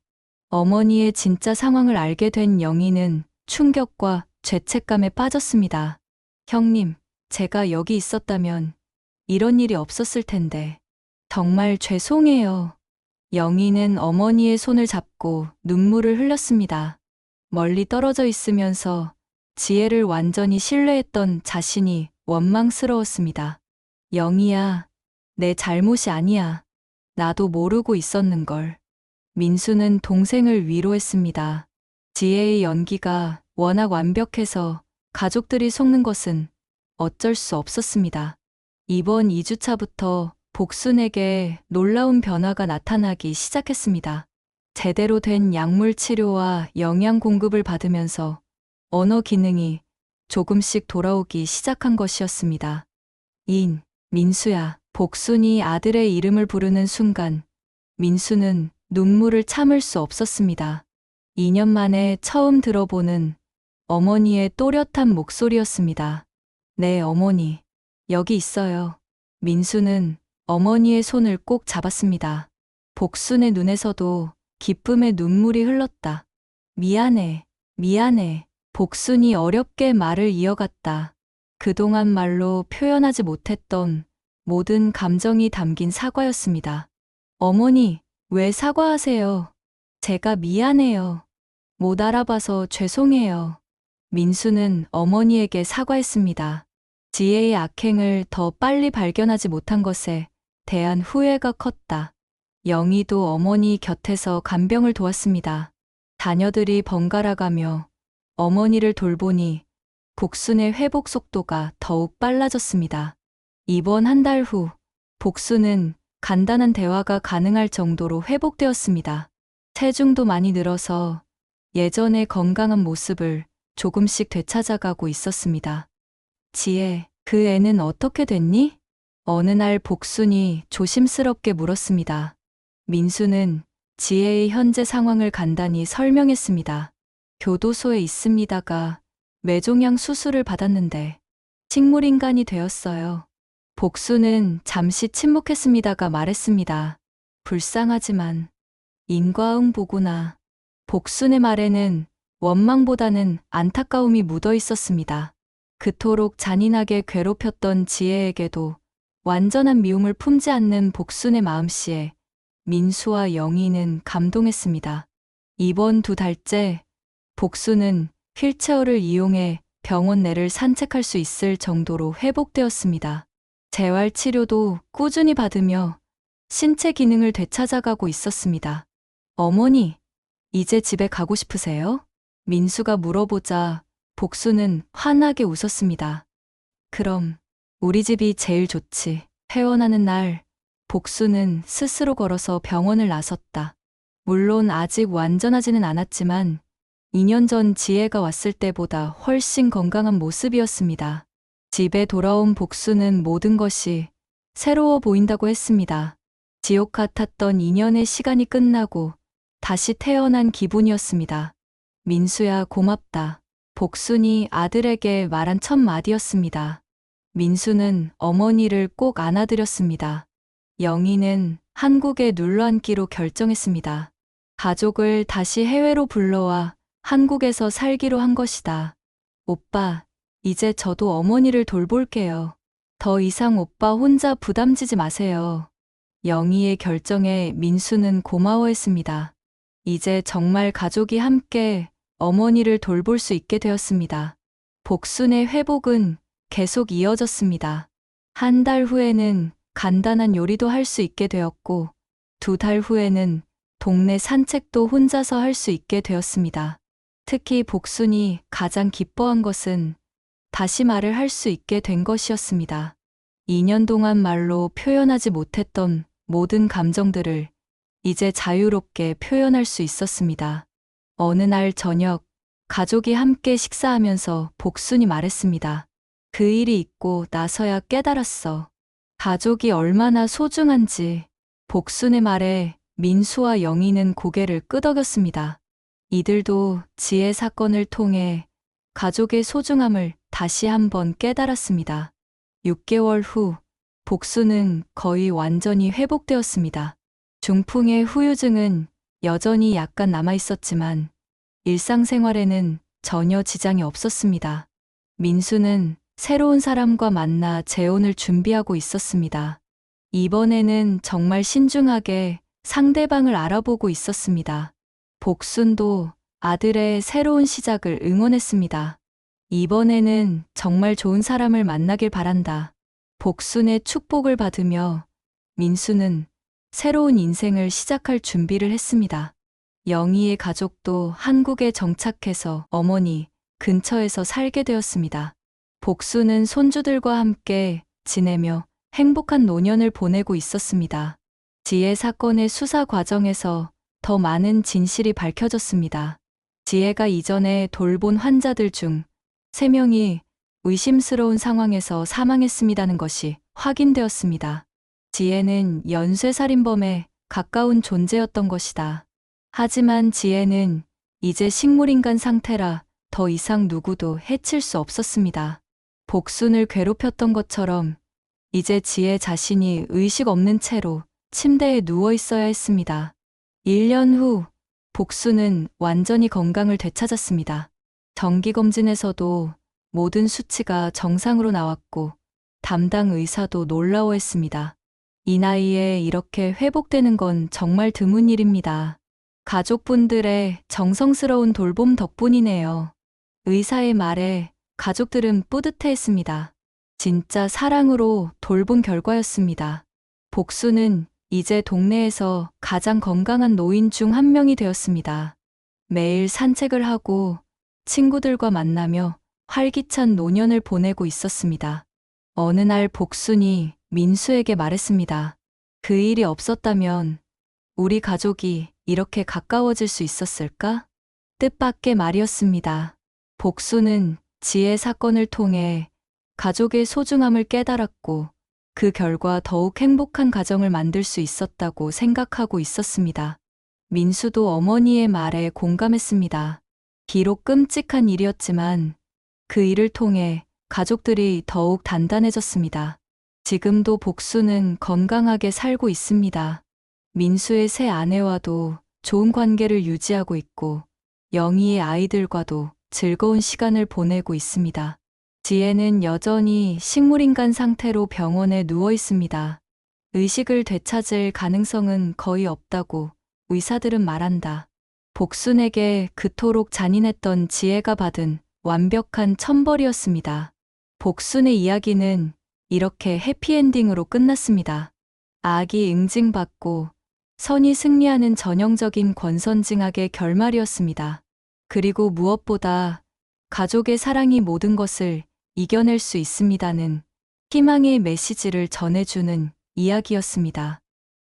어머니의 진짜 상황을 알게 된 영희는 충격과 죄책감에 빠졌습니다. 형님, 제가 여기 있었다면 이런 일이 없었을 텐데 정말 죄송해요. 영희는 어머니의 손을 잡고 눈물을 흘렸습니다. 멀리 떨어져 있으면서 지혜를 완전히 신뢰했던 자신이 원망스러웠습니다. 영희야, 내 잘못이 아니야. 나도 모르고 있었는걸. 민수는 동생을 위로했습니다. 지혜의 연기가 워낙 완벽해서 가족들이 속는 것은 어쩔 수 없었습니다. 이번 2주차부터 복순에게 놀라운 변화가 나타나기 시작했습니다. 제대로 된 약물 치료와 영양 공급을 받으면서 언어 기능이 조금씩 돌아오기 시작한 것이었습니다. 민수야, 복순이 아들의 이름을 부르는 순간 민수는 눈물을 참을 수 없었습니다. 2년 만에 처음 들어보는 어머니의 또렷한 목소리였습니다. 네, 어머니. 여기 있어요. 민수는 어머니의 손을 꼭 잡았습니다. 복순의 눈에서도 기쁨의 눈물이 흘렀다. 미안해, 미안해. 복순이 어렵게 말을 이어갔다. 그동안 말로 표현하지 못했던 모든 감정이 담긴 사과였습니다. 어머니, 왜 사과하세요? 제가 미안해요. 못 알아봐서 죄송해요. 민수는 어머니에게 사과했습니다. 지혜의 악행을 더 빨리 발견하지 못한 것에 대한 후회가 컸다. 영희도 어머니 곁에서 간병을 도왔습니다. 자녀들이 번갈아가며 어머니를 돌보니 복순의 회복 속도가 더욱 빨라졌습니다. 입원 한 달 후, 복순은 간단한 대화가 가능할 정도로 회복되었습니다. 체중도 많이 늘어서 예전의 건강한 모습을 조금씩 되찾아가고 있었습니다. 지혜, 그 애는 어떻게 됐니? 어느 날 복순이 조심스럽게 물었습니다. 민수는 지혜의 현재 상황을 간단히 설명했습니다. 교도소에 있습니다가 뇌종양 수술을 받았는데 식물인간이 되었어요. 복순은 잠시 침묵했습니다가 말했습니다. 불쌍하지만 인과응보구나. 복순의 말에는 원망보다는 안타까움이 묻어 있었습니다. 그토록 잔인하게 괴롭혔던 지혜에게도 완전한 미움을 품지 않는 복순의 마음씨에 민수와 영희는 감동했습니다. 이번 2달째 복순은 휠체어를 이용해 병원 내를 산책할 수 있을 정도로 회복되었습니다. 재활치료도 꾸준히 받으며 신체 기능을 되찾아가고 있었습니다. 어머니, 이제 집에 가고 싶으세요? 민수가 물어보자 복순은 환하게 웃었습니다. 그럼 우리 집이 제일 좋지. 퇴원하는 날 복순은 스스로 걸어서 병원을 나섰다. 물론 아직 완전하지는 않았지만 2년 전 지혜가 왔을 때보다 훨씬 건강한 모습이었습니다. 집에 돌아온 복순은 모든 것이 새로워 보인다고 했습니다. 지옥 같았던 2년의 시간이 끝나고 다시 태어난 기분이었습니다. 민수야, 고맙다. 복순이 아들에게 말한 첫 마디였습니다. 민수는 어머니를 꼭 안아드렸습니다. 영희는 한국에 눌러앉기로 결정했습니다. 가족을 다시 해외로 불러와 한국에서 살기로 한 것이다. 오빠, 이제 저도 어머니를 돌볼게요. 더 이상 오빠 혼자 부담지지 마세요. 영희의 결정에 민수는 고마워했습니다. 이제 정말 가족이 함께 어머니를 돌볼 수 있게 되었습니다. 복순의 회복은 계속 이어졌습니다. 한 달 후에는 간단한 요리도 할 수 있게 되었고, 2달 후에는 동네 산책도 혼자서 할 수 있게 되었습니다. 특히 복순이 가장 기뻐한 것은 다시 말을 할 수 있게 된 것이었습니다. 2년 동안 말로 표현하지 못했던 모든 감정들을 이제 자유롭게 표현할 수 있었습니다. 어느 날 저녁, 가족이 함께 식사하면서 복순이 말했습니다. 그 일이 있고 나서야 깨달았어. 가족이 얼마나 소중한지. 복순의 말에 민수와 영희는 고개를 끄덕였습니다. 이들도 지혜 사건을 통해 가족의 소중함을 다시 한번 깨달았습니다. 6개월 후, 복순은 거의 완전히 회복되었습니다. 중풍의 후유증은 여전히 약간 남아있었지만 일상생활에는 전혀 지장이 없었습니다. 민수는 새로운 사람과 만나 재혼을 준비하고 있었습니다. 이번에는 정말 신중하게 상대방을 알아보고 있었습니다. 복순도 아들의 새로운 시작을 응원했습니다. 이번에는 정말 좋은 사람을 만나길 바란다. 복순의 축복을 받으며 민수는 새로운 인생을 시작할 준비를 했습니다. 영희의 가족도 한국에 정착해서 어머니 근처에서 살게 되었습니다. 복순은 손주들과 함께 지내며 행복한 노년을 보내고 있었습니다. 지혜 사건의 수사 과정에서 더 많은 진실이 밝혀졌습니다. 지혜가 이전에 돌본 환자들 중 3명이 의심스러운 상황에서 사망했습니다는 것이 확인되었습니다. 지혜는 연쇄살인범에 가까운 존재였던 것이다. 하지만 지혜는 이제 식물인간 상태라 더 이상 누구도 해칠 수 없었습니다. 복순을 괴롭혔던 것처럼 이제 지혜 자신이 의식 없는 채로 침대에 누워 있어야 했습니다. 1년 후 복순은 완전히 건강을 되찾았습니다. 정기검진에서도 모든 수치가 정상으로 나왔고 담당 의사도 놀라워했습니다. 이 나이에 이렇게 회복되는 건 정말 드문 일입니다. 가족분들의 정성스러운 돌봄 덕분이네요. 의사의 말에 가족들은 뿌듯해했습니다. 진짜 사랑으로 돌본 결과였습니다. 복수는 이제 동네에서 가장 건강한 노인 중 한 명이 되었습니다. 매일 산책을 하고 친구들과 만나며 활기찬 노년을 보내고 있었습니다. 어느 날 복순이 민수에게 말했습니다. 그 일이 없었다면 우리 가족이 이렇게 가까워질 수 있었을까? 뜻밖의 말이었습니다. 복순은 지혜 사건을 통해 가족의 소중함을 깨달았고 그 결과 더욱 행복한 가정을 만들 수 있었다고 생각하고 있었습니다. 민수도 어머니의 말에 공감했습니다. 비록 끔찍한 일이었지만 그 일을 통해 가족들이 더욱 단단해졌습니다. 지금도 복수는 건강하게 살고 있습니다. 민수의 새 아내와도 좋은 관계를 유지하고 있고 영희의 아이들과도 즐거운 시간을 보내고 있습니다. 지혜는 여전히 식물인간 상태로 병원에 누워 있습니다. 의식을 되찾을 가능성은 거의 없다고 의사들은 말한다. 복순에게 그토록 잔인했던 지혜가 받은 완벽한 천벌이었습니다. 복순의 이야기는 이렇게 해피엔딩으로 끝났습니다. 악이 응징받고 선이 승리하는 전형적인 권선징악의 결말이었습니다. 그리고 무엇보다 가족의 사랑이 모든 것을 이겨낼 수 있습니다는 희망의 메시지를 전해주는 이야기였습니다.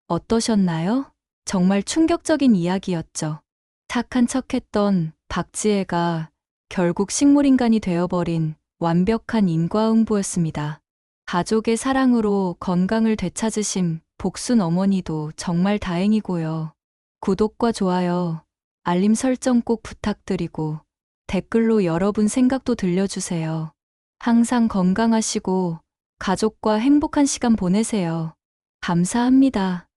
어떠셨나요? 정말 충격적인 이야기였죠. 착한 척했던 박지혜가 결국 식물인간이 되어버린 완벽한 인과응보였습니다. 가족의 사랑으로 건강을 되찾으신 복순 어머니도 정말 다행이고요. 구독과 좋아요, 알림 설정 꼭 부탁드리고 댓글로 여러분 생각도 들려주세요. 항상 건강하시고 가족과 행복한 시간 보내세요. 감사합니다.